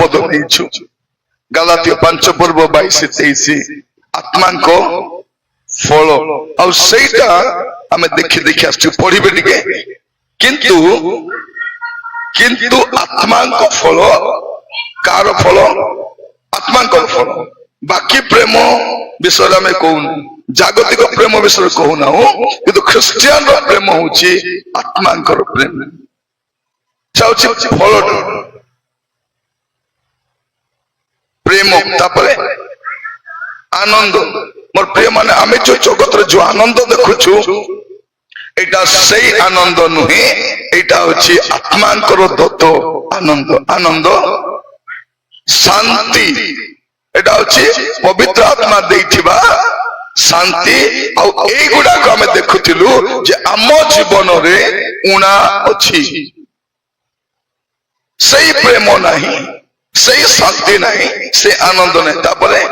पद नहीं गलातिया 5 पर्व 22-23 आत्मा को फल आईटा आम देखी देखी आस पढ़े टे किंतु किंतु आत्मा फल कार फल आत्मा फल बाकी प्रेम विषय आम कहूना जागतिक प्रेम विषय कहूना कि ख्रिस्टियान प्रेम हूँ आत्मा प्रेम फल प्रेम आनंद मोर प्रिय माने आमे जो जगत जो आनंद देखुछु एटा सही आनंद नुहे एटा होची आत्मांकर दत्त आनंद आनंद शांति एटा होची पवित्र आत्मा देइथिबा शांति आ एई गुडा को आमे देखुथिलु जे आम जीवन रे उणा अछि सही प्रेम नहीं सही शांति नहीं से आनंद नहीं तापरे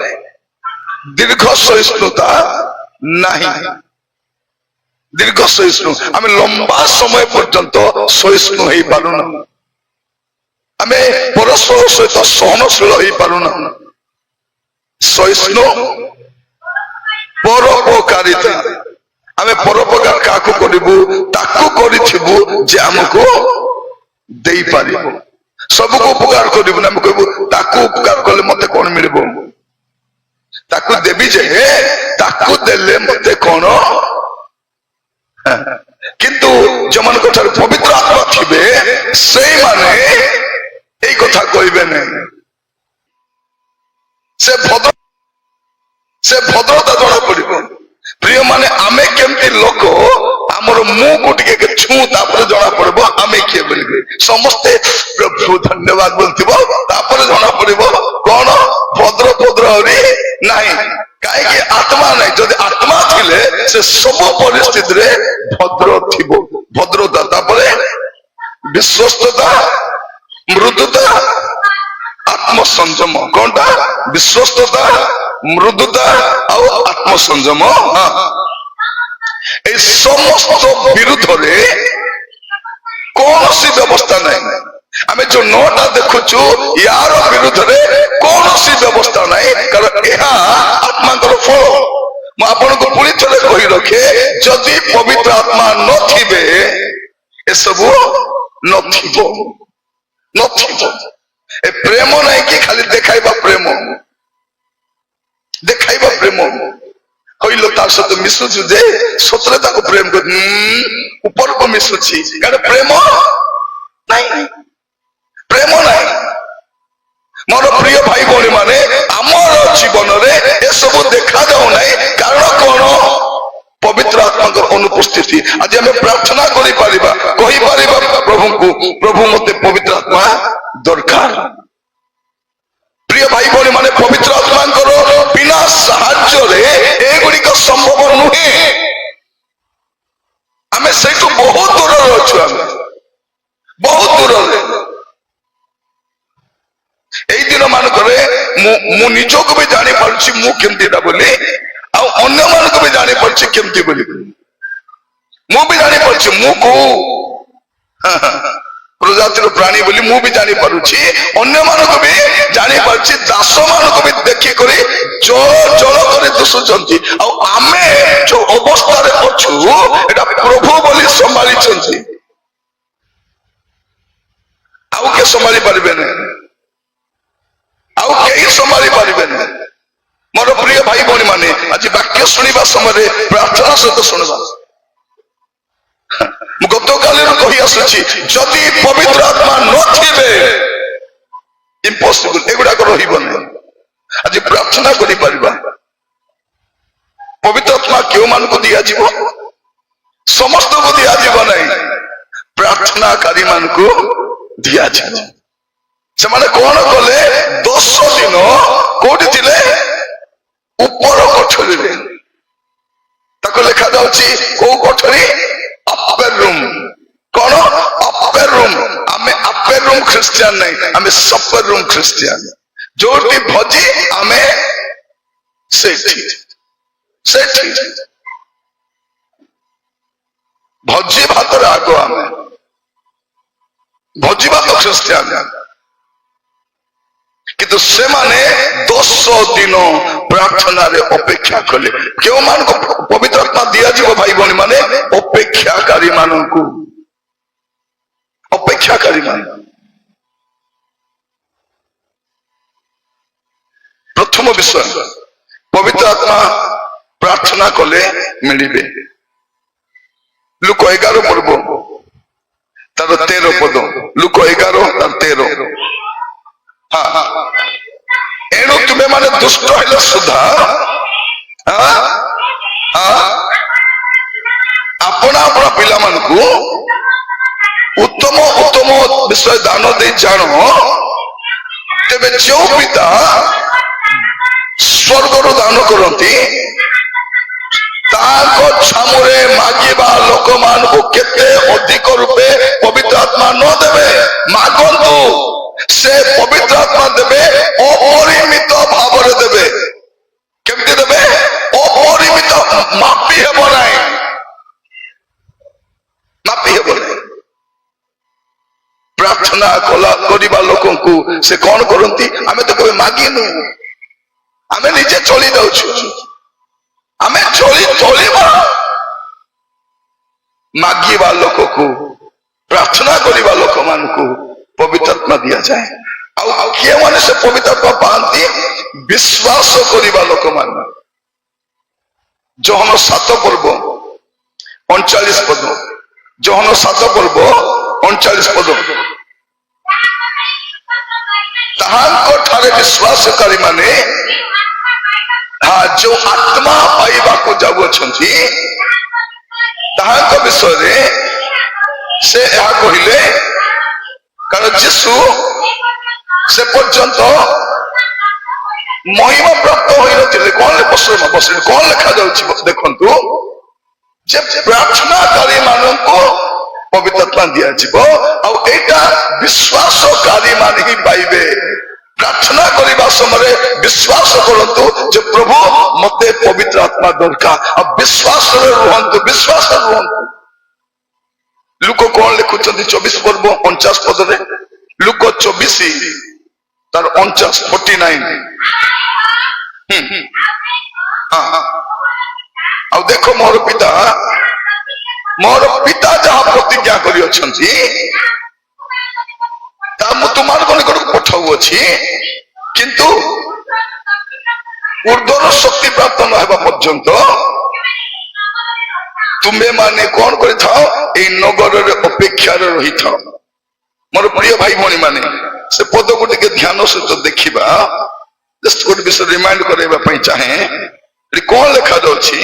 दीर्घ सहिष्णुता नहीं दीर्घ सहिष्णु आम लंबा समय पर्यंत सहिष्णु हो पारुना आम परस्पर सहित सहनशील हो पारुना सहिष्णु परोपकारिता आम परोपकार क्या करू ताकू करू जे आमको दे पार सबको उपकार करू आम कहू ताकू उपकार कले मत कौन मिल ताकू देवी जे ताकू देले मते कौन किंतु जो मन पवित्र आत्मा थिबे से माने एई कथा कहबे नहीं से भद्रता जना पड़िबो प्रिय माने आमे केमती लोक आमर मुंह को टिके छू तापर जना पड़बो आमे किए बोलिबे समस्ते प्रभु धन्यवाद बोलथिबो तापर जना पड़िबो कोन भद्र भद्र रे नहीं कहीं आत्मा नहीं जदि आत्मा थिले से सब परिस्थिति रे भद्र थिबो भद्रता तापर विश्वस्तता मृदुता आत्मसंयम कोनटा विश्वस्तता मृदुता और आत्मसंयम ए समस्त विरुद्ध रे कौन सी व्यवस्था नहीं आमे जो नोटा देखुचु यार विरुद्ध रे कौन सी व्यवस्था नहीं कारण यह आत्मा फल मु आपन को पुणी थे कही रखे जदि पवित्र आत्मा नथिबे ए सब नथिबो नथिबो ए प्रेम नहीं कि खाली देखाइबा प्रेम देखाइबा प्रेम हईलो तार सहित मिशुचु जे सतरे ताको प्रेम कर ऊपर को मिशुची कारण प्रेम नहीं प्रेम नहीं मोर प्रिय भाई भौणी माने आमर जीवन रे ए सब देखा जाऊ नहीं कारण कौन पवित्र आत्मा अनुपस्थिति आज आम प्रार्थना करि परिबा कहि परिबा प्रभु को प्रभु मते पवित्र आत्मा दरकार प्रिय भाई भौणी माने पवित्र आत्मा बिना साहाय्य रे एगुड़िक संभव नुहे आम से बहुत दूर अच्छु बहुत दूर এই দিন মানকরে মু নিজକୁ भी जानी पारुछि मु केमतीटा बोली आ अन्य मानको भी जानी पारुछि केमती बोली मु भी जानी पारुछि मु को प्रजातिर प्राणी बोली मु भी जानी पारुछि अन्य मानको भी जानी पारुछि दास मानको भी देखि करी जल जल करे दुसुचंती आ आमे जो अवस्था रे अछु एटा प्रभु बोली संभाली छंती आउ के संभाली पारिबे नै संभाली पारे मोर प्रिय भाई भौणी माने आज वाक्य शुणा समय प्रार्थना सहित शुणा गत काल कही आसुची जदि पवित्र आत्मा नथिबे इम्पॉसिबल एगुड़ाक रही आज प्रार्थना करि परिबा पवित्र आत्मा क्यों मान को दिया जीव समस्त को दिया जीव नहीं प्रार्थनाकारी मान को दिया जीव से माने कौन कले 10 दिन कोठी थिले ऊपर कोठरी रे ताको लिखा जाउची को कोठरी अपर रूम कौन अपर रूम आमे अपर रूम क्रिश्चियन नहीं आमे सपर रूम क्रिश्चियन जोटी भजी आमे सेठी सेठी भजी भात रे आगो आमे भजी भात क्रिश्चियन किंतु से माने 200 दिन प्रार्थना रे अपेक्षा कले क्यों मान को पवित्र आत्मा दिया जीव भाई भौणी माने अपेक्षाकारी मानू अपेक्षाकारी मान प्रथम विषय पवित्र आत्मा प्रार्थना कले मिलिबे लुक 11 पर्व तार 13 पद लुक 11 तार 13 हाँ एणु तुम्हें माने दुष्ट हेले सुधा अपना अपना पिला मान को उत्तम उत्तम विषय दान दे जान तेबे जो पिता स्वर्गर दान करती छामुरे मागिबा लोक मान को केते अधिक रूपे पवित्र आत्मा न देवे मागंतु से पवित्र आत्मा देवे अपरिमित भाव देवे केमती देवे अपरिमित मापी हेब नाई मापी हेब नाई प्रार्थना कला करिबा लोकन को से कौन करंती आमे तो कोई मागिनु आमे निजे चली जाउछु आमे चली मागिबा लोक को प्रार्थना करिबा लोक मान को पवित्र आत्मा दिया जाए आउ किए माने से पवित्र आत्मा पांती विश्वास करिबा लोक मान जोहन 7 पर्व 39 पद जोहन 7 पर्व 39 पद ताहांको ठारे विश्वासकारी माने हाँ जो आत्मा पाइबा को जाऊ अछंती ताहांको विषय रे से या कहिले कारण जीशु से पर्यंत महिमा प्राप्त होई नथिले कौन लिखा जाउछि देखंतु जे प्रार्थनाकारी माननको पवित्र आत्मा दिया जीवो आ एटा विश्वासकारी मान ही पाइबे प्रार्थना करबा समय विश्वास करंतु जे प्रभु मते पवित्र आत्मा दरकार अब विश्वास रे रहंतु लुक कौन लिखुचंती 24 पर्व 49 पद रे लुक 24 तार 49 49 अब देखो मोर पिता जहाँ प्रतिज्ञा करी अछंती ता मु तुमार कोन को पठाउ अछि किंतु ऊर्ध्वर शक्ति प्राप्त न हेबा पर्यंत तुम्हें माने कौन कर नगर अपेक्षा रही था मोर प्रिय भाई भौणी माने से पद को ध्यान सहित देखा जस्ट गोटे विषय रिमाइंड करने चाहे कौन लिखा जाऊँगी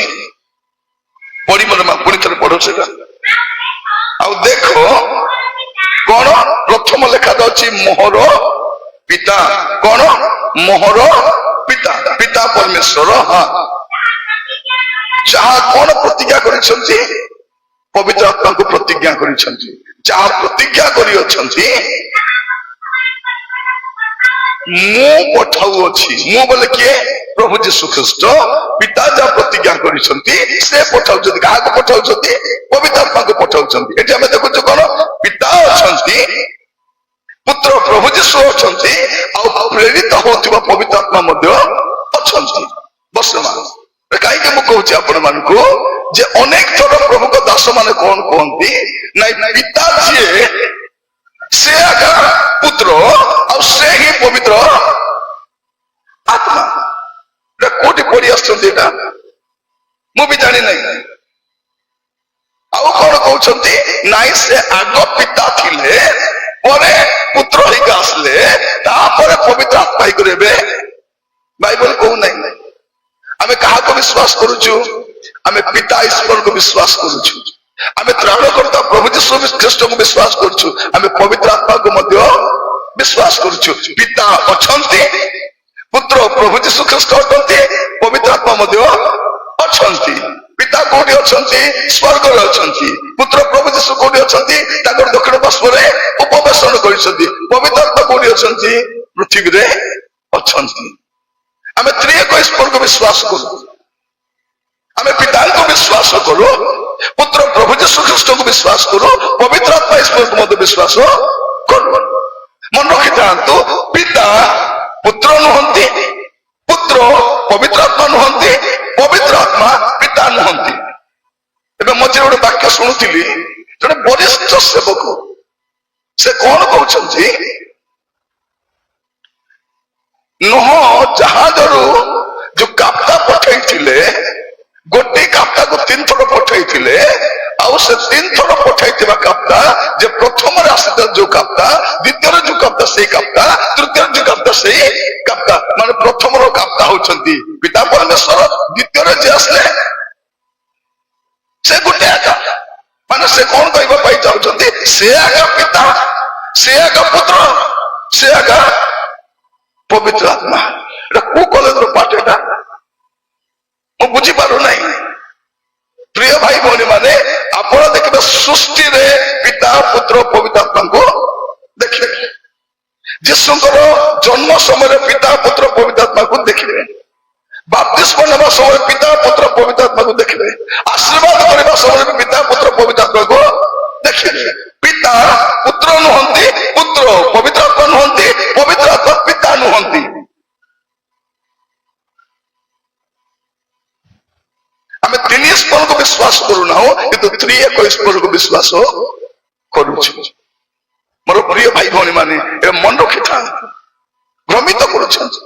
पढ़ी मन पुणी थे पढ़ो से देख कौन प्रथम लिखा जाऊँगी मोहर पिता कौन मोहर पिता पिता परमेश्वर हाँ जहाँ कौन प्रतिज्ञा करिसंती पवित्र आत्मा को प्रतिज्ञा करिसंती जहाँ प्रतिज्ञा करी अछंती मु पठाउ अछि मु बोले किए प्रभु यीशु ख्रीस्ट पिता जहाँ प्रतिज्ञा करिसंती से पठाउ छथि कहा को पठाउ छथि पवित्र आत्मा को पठाउ छथि एठी हमें देखु कोन पिता अछंती पुत्र प्रभु यीशु अछंती आ प्रेरित होतिबा पवित्र आत्मा मध्ये अछंती बसमान कहीं मुझे कहूँ आपण मान को जे अनेक थर प्रभु को दास माने कौन कहती नहीं पिता जी से आगा पुत्र और से ही पवित्र आत्मा कोटि पढ़ी आसटा मु भी जानी नहीं आउ कौन कहते नाई से आग पिता थिले परे पुत्र ही आसले तापर पवित्र आत्मा ही करे बाइबल कहू नहीं आमे कहा को विश्वास करूछु आमे पिता ईश्वर को विश्वास करूछु आमे त्राणकर्ता प्रभु यीशु ख्रीस्ट को विश्वास करूछु आमे पवित्र आत्मा को मध्य विश्वास करूछु पिता अछंती पुत्र प्रभु यीशु ख्रीस्ट अछंती पवित्र आत्मा मध्य अछंती पिता कोठी अछंती स्वर्ग रे अछंती पुत्र प्रभु यीशु कोठी अछंती ताकर दक्षिण पार्श्व रे उपवेशन करिसंती पवित्र आत्मा कोठी अछंती पृथ्वी रे अछंती आमे त्रिएक ईश्वर को विश्वास करूं आमे पिता को विश्वास करूं पुत्र प्रभु यीशु ख्रीस्ट को विश्वास करूं पवित्र आत्मा ईश्वर को मध्य विश्वास करूं मन रखि पिता ପୁତ୍ର ନୁହନ୍ତି, ପୁତ୍ର ପବିତ୍ର ଆତ୍ମା ନୁହନ୍ତି, ପବିତ୍ର ଆତ୍ମା ପିତା ନୁହନ୍ତି। ଏବେ ମଝିରେ ଗୋଟେ ବାକ୍ୟ ଶୁଣୁଥିଲି, ଜଣେ ବରିଷ୍ଠ ସେବକ ସେ କଣ କହୁଛନ୍ତି, ନୁହ ଜାହାଜରୁ ଯୋଉ କାପ୍ତା ପଠାଇଥିଲେ, ଗୋଟିଏ କାପ୍ତାକୁ 3 ଥର ପଠାଇଥିଲେ, ଆଉ ସେ 3 ଥର ପଠାଇଥିବା କାପ୍ତା ଯେ ପ୍ରଥମରେ ଆସିଥିଲା ଯୋଉ କାପ୍ତା, ଦ୍ୱିତୀୟରେ ଯୋଉ କାପ୍ତା ସେଇ କାପ୍ତା, ତୃତୀୟରେ ଯୋଉ କାପ୍ତା ସେଇ କାପ୍ତା, ମାନେ ପ୍ରଥମର କାପ୍ତା ହଉଛନ୍ତି ପିତା ପରମେଶ୍ୱର, ଦ୍ୱିତୀୟରେ ଯିଏ ଆସିଲେ ସେ ଗୋଟେ ଆକା। ମାନେ ସେ କଣ କହିବା ପାଇଁ ଚାହୁଁଛନ୍ତି, ସେ ଆକା ପିତା, ସେ ଆକା ପୁତ୍ର, ସେ ଆକା ପବିତ୍ର ଆତ୍ମା। ଏଟା କୋଉ କଲେଜର ପାଠ ଏଟା ମୁଁ ବୁଝିପାରୁନାହିଁ। ପ୍ରିୟ ଭାଇ ଭଉଣୀ ମାନେ, ଆପଣ ଦେଖିବେ ସୃଷ୍ଟିରେ ପିତା ପୁତ୍ର ପବିତ୍ର ଆତ୍ମାଙ୍କୁ ଦେଖିବେ, ଯୀଶୁଙ୍କର ଜନ୍ମ ସମୟରେ ପିତା ପୁତ୍ର ପବିତ୍ର ଆତ୍ମାକୁ ଦେଖିବେ, ବାପ୍ତିସ୍ମ ନେବା ସମୟରେ ପିତା ପୁତ୍ର ପବିତ୍ର ଆତ୍ମାକୁ ଦେଖିବେ, ଆଶୀର୍ବାଦ କରିବା ସମୟରେ ପିତା ପୁତ୍ର ପବିତ୍ର ଆତ୍ମାକୁ ଦେଖିବେ। ପିତା ପୁତ୍ର ନୁହନ୍ତି, ପୁତ୍ର ପବିତ୍ର ଆତ୍ମା ନୁହନ୍ତି, ପବିତ୍ର ଆତ୍ମା ପିତା ନୁହନ୍ତି। ଆମେ 3 ଈଶ୍ୱରକୁ ବିଶ୍ୱାସ କରୁନାହୁଁ, କିନ୍ତୁ 3 ଏକ ଈଶ୍ୱରକୁ ବିଶ୍ୱାସ କରୁଛୁ। ମୋର ପ୍ରିୟ ଭାଇ ଭଉଣୀ ମାନେ, ଏ ମନ ରଖିଥା, ଭ୍ରମିତ କରୁଛନ୍ତି।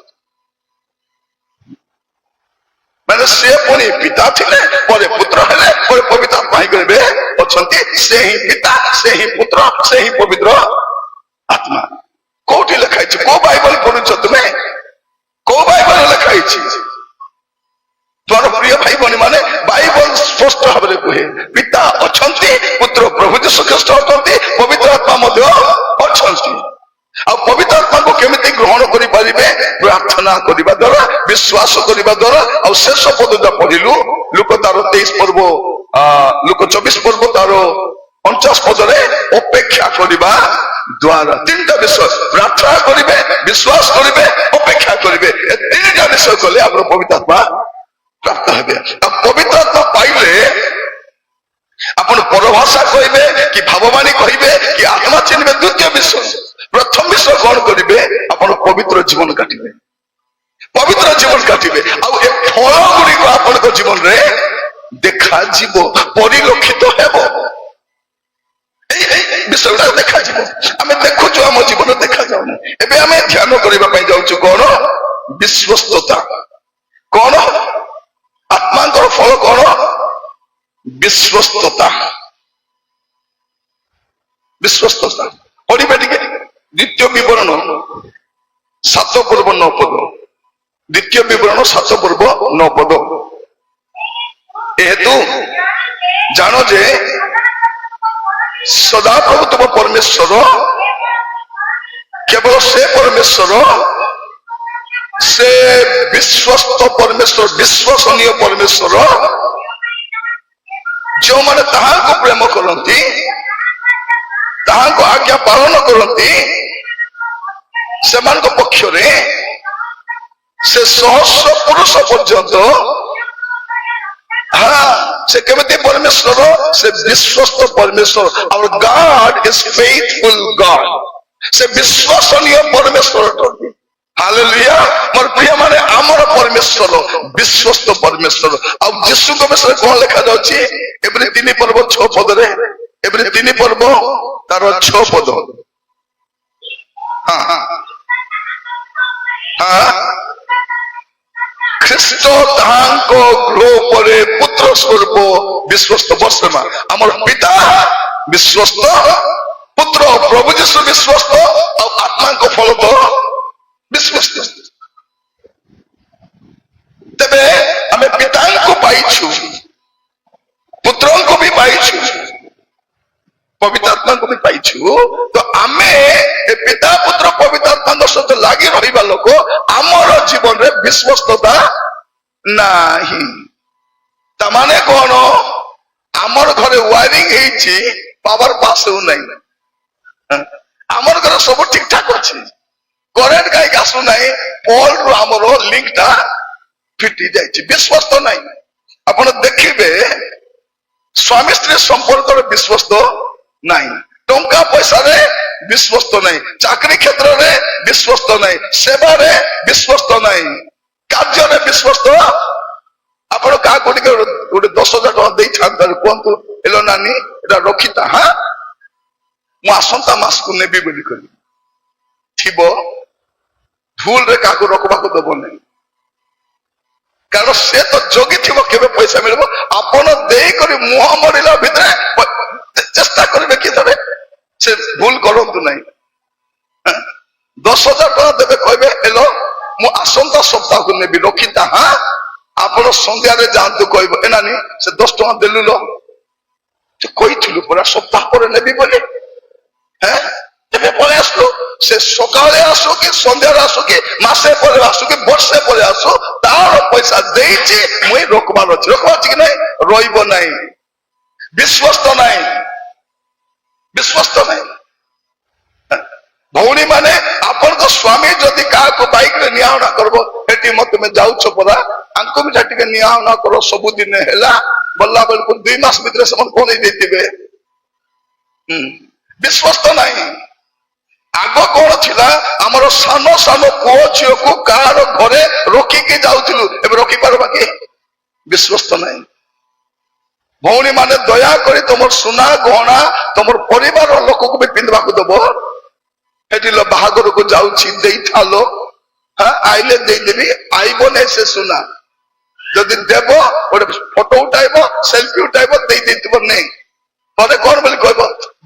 ମାନେ ସେ ପୁଣି ପିତା ଥିଲେ, ପରେ ପୁତ୍ର ହେଲେ, ପରେ ପବିତ୍ର ଆତ୍ମା ହେଇଗଲେ ଅଛନ୍ତି। ସେ ହିଁ ପିତା, ସେ ହିଁ ପୁତ୍ର, ସେ ହିଁ ପବିତ୍ର ଆତ୍ମା। କୋଉଠି ଲେଖା ହେଇଛି? କୋଉ ବାଇବଲ ପଢୁଛ ତୁମେ? କୋଉ ବାଇବଲ ଲେଖା ହେଇଛି? ତୁମର ପ୍ରିୟ ଭାଇ ଭଉଣୀ ମାନେ, ବାଇବଲ ସ୍ପଷ୍ଟ ଭାବରେ କୁହେ ପିତା ଅଛନ୍ତି, ପୁତ୍ର ପ୍ରଭୁ ଯୀଶୁ ଖ୍ରୀଷ୍ଟ ଅଛନ୍ତି, ପବିତ୍ର ଆତ୍ମା ମଧ୍ୟ ଅଛନ୍ତି। ଆଉ ପବିତ୍ର ଆତ୍ମାକୁ କେମିତି ଗ୍ରହଣ କରିପାରିବେ? ପ୍ରାର୍ଥନା କରିବା ଦ୍ୱାରା, ବିଶ୍ୱାସ କରିବା ଦ୍ୱାରା। ଆଉ ଶେଷ ପଦଟା ପଢିଲୁ, ଲୁକ ତାର 23 ପର୍ବ, ଲୁକ 24 ପର୍ବ ତାର 49 ପଦରେ, ଅପେକ୍ଷା କରିବା ଦ୍ୱାରା। 3ଟା ବିଷୟ, ପ୍ରାର୍ଥନା କରିବେ, ବିଶ୍ୱାସ କରିବେ, ଅପେକ୍ଷା କରିବେ। ଏ 3ଟା ବିଷୟ କଲେ ଆମର ପବିତ୍ର ଆତ୍ମା ପ୍ରାପ୍ତ ହେବେ। ଆଉ ପବିତ୍ର ଆତ୍ମା ପାଇଲେ ଆପଣ ପରଭାଷା କହିବେ କି ଭାବବାଣୀ କହିବେ କି ଆତ୍ମା ଚିହ୍ନିବେ। ଦ୍ୱିତୀୟ ବିଷୟ, ପ୍ରଥମ ବିଷୟ କଣ କରିବେ? ଆପଣ ପବିତ୍ର ଜୀବନ କାଟିବେ, ପବିତ୍ର ଜୀବନ କାଟିବେ। ଆଉ ଏ ଫଳ ଗୁଡିକ ଆପଣଙ୍କ ଜୀବନରେ ଦେଖାଯିବ, ପରିଲକ୍ଷିତ ହେବ। ଏଇ ବିଷୟ ଗୁଡାକ ଦେଖାଯିବ। ଆମେ ଦେଖୁଛୁ, ଆମ ଜୀବନ ଦେଖାଯାଉନି। ଏବେ ଆମେ ଧ୍ୟାନ କରିବା ପାଇଁ ଯାଉଛୁ କଣ? ବିଶ୍ୱସ୍ତତା। କଣ? ଆତ୍ମାଙ୍କର ଫଳ କଣ? ବିଶ୍ୱସ୍ତତା। ବିଶ୍ୱସ୍ତତା ପଢିବେ ଟିକେ, ଦ୍ୱିତୀୟ ବିବରଣ 7 ପର୍ବ 9 ପଦ। ଦ୍ୱିତୀୟ ବିବରଣ 7 ପର୍ବ 9 ପଦ। ଏହେତୁ ଜାଣ ଯେ ସଦାପ୍ରଭୁ ତୁମ ପରମେଶ୍ୱର, କେବଳ ସେ ପରମେଶ୍ୱର, ସେ ବିଶ୍ୱସ୍ତ ପରମେଶ୍ୱର, ବିଶ୍ୱସନୀୟ ପରମେଶ୍ୱର, ଯେଉଁମାନେ ତାହାଙ୍କୁ ପ୍ରେମ କରନ୍ତି, ତାହାଙ୍କୁ ଆଜ୍ଞା ପାଳନ କରନ୍ତି, ସେମାନଙ୍କ ପକ୍ଷରେ ସେ ସହସ୍ର ପୁରୁଷ ପର୍ଯ୍ୟନ୍ତ। ସେ କେମିତି ପରମେଶ୍ୱର? ସେ ବିଶ୍ୱସ୍ତ ପରମେଶ୍ୱର। our God is faithful God. ସେ ବିଶ୍ୱସନୀୟ ପରମେଶ୍ୱର ଅଟନ୍ତି। ହାଲେଲୁୟା। ମୋର ପ୍ରିୟ ମାନେ, ଆମର ପରମେଶ୍ୱର ବିଶ୍ୱସ୍ତ ପରମେଶ୍ୱର। ଆଉ ଯୀଶୁଙ୍କ ବିଷୟରେ କଣ ଲେଖା ଯାଉଛି? ଏଭଳି 3 ପର୍ବ 6 ପଦରେ, ଏଭଳି 3 ପର୍ବ ତାର 6 ପଦ। ଖ୍ରୀଷ୍ଟ ତାହାଙ୍କ ଗୃହ ପରେ ପୁତ୍ର ସ୍ୱରୂପ ବିଶ୍ୱସ୍ତ। ବର୍ଷମା ଆମର ପିତା ବିଶ୍ୱସ୍ତ, ପୁତ୍ର ପ୍ରଭୁ ଯୀଶୁ ବିଶ୍ୱସ୍ତ, ଆଉ ଆତ୍ମାଙ୍କ ଫଳ ତ ବିଶ୍ୱସ୍ତ। ତେବେ ଆମେ ପିତାଙ୍କୁ ପାଇଛୁ, ପୁତ୍ରଙ୍କୁ ବି ପାଇଛୁ, ପବିତ୍ର ଆତ୍ମାଙ୍କୁ ବି ପାଇଛୁ। ତ ଆମେ ଏ ପିତା ପୁତ୍ର ପବିତ୍ର ଆତ୍ମାଙ୍କ ସହିତ ଲାଗି ରହିବା ଲୋକ, ଆମର ଜୀବନରେ ବିଶ୍ୱସ୍ତତା ନାହିଁ। ତାମାନେ କଣ? ଆମର ଘରେ ୱାରିଂ ହେଇଛି, ପାୱାର ପାସ୍ ହେଉନାହିଁ। ଆମର ଘରେ ସବୁ ଠିକ ଠାକ ଅଛି, କରେଣ୍ଟ କାହିଁକି ଆସୁନାହିଁ? ପୋଲରୁ ଆମର ଲିଙ୍କଟା ଫିଟି ଯାଇଛି, ବିଶ୍ୱସ୍ତ ନାହିଁ। ଆପଣ ଦେଖିବେ ସ୍ୱାମୀ ସ୍ତ୍ରୀ ସମ୍ପର୍କରେ ବିଶ୍ୱସ୍ତ ନାହିଁ, ଟଙ୍କା ପଇସାରେ ବିଶ୍ୱସ୍ତ ନାହିଁ, ଚାକିରି କ୍ଷେତ୍ରରେ ବିଶ୍ୱସ୍ତ ନାହିଁ, ସେବାରେ ବିଶ୍ୱସ୍ତ ନାହିଁ, କାର୍ଯ୍ୟରେ ବିଶ୍ୱସ୍ତ। ଆପଣ କାହାକୁ ଟିକେ ଗୋଟେ 10,000 ଟଙ୍କା ଦେଇଥାନ୍ତେ, କୁହନ୍ତୁ ହେଲୋ ନାନୀ ଏଟା ରଖିଥା, ହଁ ମୁଁ ଆସନ୍ତା ମାସକୁ ନେବି ବୋଲି କହିବି, ଥିବ ଭୁଲରେ କାହାକୁ ରଖିବାକୁ ଦବ ନାହିଁ, କାରଣ ସେ ତ ଜଗିଥିବ କେବେ ପଇସା ମିଳିବ। ଆପଣ ଦେଇକରି ମୁହଁ ମରିଲା ଭିତରେ ଚେଷ୍ଟା କରିବେ କି ଧରେ ସେ ଭୁଲ କରନ୍ତୁ ନାହିଁ। 10,000 ଟଙ୍କା ଦେବେ, କହିବେ ହେଲୋ ମୁଁ ଆସନ୍ତା ସପ୍ତାହକୁ ନେବି, ରଖିଥା, ହଁ ଆପଣ ସନ୍ଧ୍ୟାରେ ଯାଆନ୍ତୁ, କହିବ ଏ ନାନୀ ସେ 10 ଟଙ୍କା ଦେଲୁ ଲ, କହିଥିଲୁ ପରା ସପ୍ତାହ ପରେ ନେବି ବୋଲି, ଏବେ ପଳେଇ ଆସିଲୁ। ସେ ସକାଳେ ଆସୁ କି ସନ୍ଧ୍ୟାରେ ଆସୁ କି ମାସେ ପରେ ଆସୁ କି ବର୍ଷେ ପରେ ଆସୁ, ତାର ପଇସା ଦେଇଛି, ମୁଇଁ ରୋକବାର ଅଛି, ରୋକବାର ଅଛି କି ନାଇଁ, ରହିବ ନାହିଁ, ବିଶ୍ୱସ୍ତ ନାହିଁ, ବିଶ୍ୱସ୍ତ ନାହିଁ। ଭଉଣୀ ମାନେ ଆପଣଙ୍କ ସ୍ୱାମୀ ଯଦି କାହାକୁ ବାଇକରେ ନିଆହଣା କରିବ, ସେଠି ତମେ ଯାଉଛ ପରା ଆଙ୍କୁ ବି ଟିକେ ନିଆହଣା କର, ସବୁଦିନ ହେଲା ଗଲା ବେଳକୁ 2 ମାସ ଭିତରେ ସେମାନେ କଣ ଦେଇଥିବେ, ବିଶ୍ୱସ୍ତ ନାହିଁ। ଆଗ କଣ ଥିଲା, ଆମର ସାନ ସାନ ପୁଅ ଝିଅକୁ କାହାର ଘରେ ରଖିକି ଯାଉଥିଲୁ, ଏବେ ରଖିପାରିବା କି, ବିଶ୍ୱସ୍ତ ନାହିଁ। ଭଉଣୀ ମାନେ ଦୟାକରି ତମର ସୁନା ଗହଣା ତମର ପରିବାର ଲୋକକୁ ବି ପିନ୍ଧିବାକୁ ଦବ। ସେଠି ବାହାଘରକୁ ଯାଉଛି ଦେଇଥାଲୋ, ଆଇଲେ ଦେଇଦେବି, ଆଇବ ନାଇଁ ସେ ସୁନା, ଯଦି ଦେବ ଗୋଟେ ଫଟୋ ଉଠାଇବ, ସେଲଫି ଉଠାଇବ, ଦେଇଥିବ ନାଇଁ, ପରେ କଣ ବୋଲି କହିବ,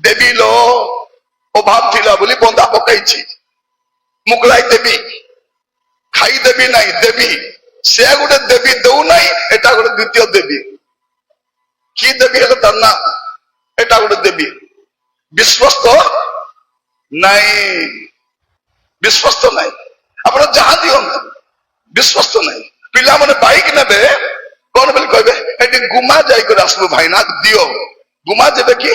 ଦେବି लो ଅଭାବ ଥିଲା ବୋଲି ବନ୍ଧା ପକାଇଛି, ମୁଗଲାଇ ଦେବି, ଖାଇଦେବି ନାହିଁ ଦେବି, ସେ ଗୋଟେ ଦେବି ଦଉନାହିଁ, ଏଟା ଗୋଟେ ଦ୍ୱିତୀୟ ଦେବି, କି ଦେବି ହେଲେ ତାର ନା ଏଟା ଗୋଟେ ଦେବି, ବିଶ୍ୱସ୍ତ ନାଇଁ, ବିଶ୍ୱସ୍ତ ନାହିଁ। ଆପଣ ଯାହା ଦିଅନ୍ତୁ ବିଶ୍ୱସ୍ତ ନାହିଁ। ପିଲାମାନେ ବାଇକ ନେବେ, କଣ ବୋଲି କହିବେ, ଏଠି ଗୁମା ଯାଇକରି ଆସିବୁ ଭାଇନା ଦିଅ, ଗୁମା ଯିବେ କି,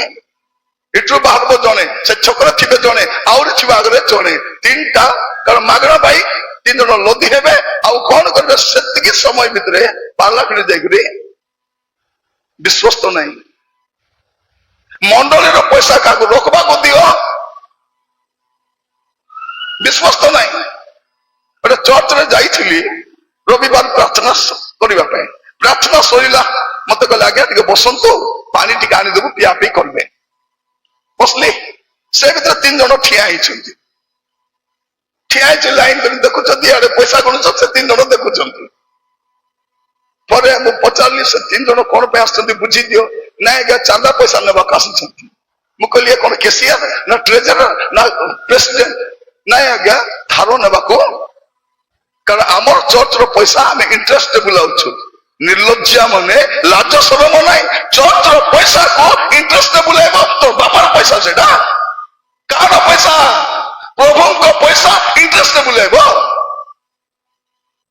ଏଠୁ ବାହାରିବ ଜଣେ, ସେ ଛକରେ ଥିବେ ଜଣେ, ଆହୁରି ଥିବ ଆଗରେ ଜଣେ, 3ଟା, କାରଣ ମାଗଣା ବାଇକ, 3 ଜଣ ଲଦି ହେବେ, ଆଉ କଣ କରିବେ, ସେତିକି ସମୟ ଭିତରେ ପାର୍ଲା ଫିରି ଯାଇକରି, ବିଶ୍ୱସ୍ତ ନାହିଁ। ମଣ୍ଡଳୀର ପଇସା କାହାକୁ ରୋକବାକୁ ଦିଅ, ବିଶ୍ୱସ୍ତ ନାହିଁ। ଗୋଟେ ଚର୍ଚ୍ଚରେ ଯାଇଥିଲି ରବିବାର ପ୍ରାର୍ଥନା କରିବା ପାଇଁ, ପ୍ରାର୍ଥନା ସରିଲା, ମତେ କହିଲେ ଆଜ୍ଞା ଟିକେ ବସନ୍ତୁ, ପାଣି ଟିକେ ଆଣିଦେବୁ, ପିଆ ପିଇ କରିବେ। ବସିଲି, ସେ ଭିତରେ 3 ଜଣ ଠିଆ ହେଇଛନ୍ତି, ଠିଆ ହେଇଛି ଲାଇନ କରି ଦେଖୁଛନ୍ତି, ଆଡେ ପଇସା ଗଣୁଛନ୍ତି, ସେ 3 ଜଣ ଦେଖୁଛନ୍ତି। ପରେ ମୁଁ ପଚାରିଲି ସେ 3 ଜଣ କଣ ପାଇଁ ଆସିଛନ୍ତି ବୁଝିଦିଅ, ନାଇଁ ଆଜ୍ଞା ଚାନ୍ଦା ପଇସା ନେବାକୁ ଆସିଛନ୍ତି। ମୁଁ କହିଲି କଣ କେସିଆର ନା ଟ୍ରେଜରର ନା ପ୍ରେସିଡେଣ୍ଟ, ନାଇଁ ଆଜ୍ଞା ଧାର ନେବାକୁ, କାରଣ ଆମର ଚର୍ଚ୍ଚର ପଇସା ଆମେ ଇଣ୍ଟରେଷ୍ଟ ବୁଲାଉଛୁ। ନିର୍ଲଜ୍ଜା ମାନେ, ଲାଜ ସରମ ନାହିଁ, ଚର୍ଚ୍ଚର ପଇସାକୁ ଇଣ୍ଟରେଷ୍ଟ ବୁଲାଇବ, ତୋ ବାପାର ପଇସା ସେଇଟା, କାହାର ପଇସା, ପ୍ରଭୁଙ୍କ ପଇସା ଇଣ୍ଟରେଷ୍ଟ ବୁଲାଇବ।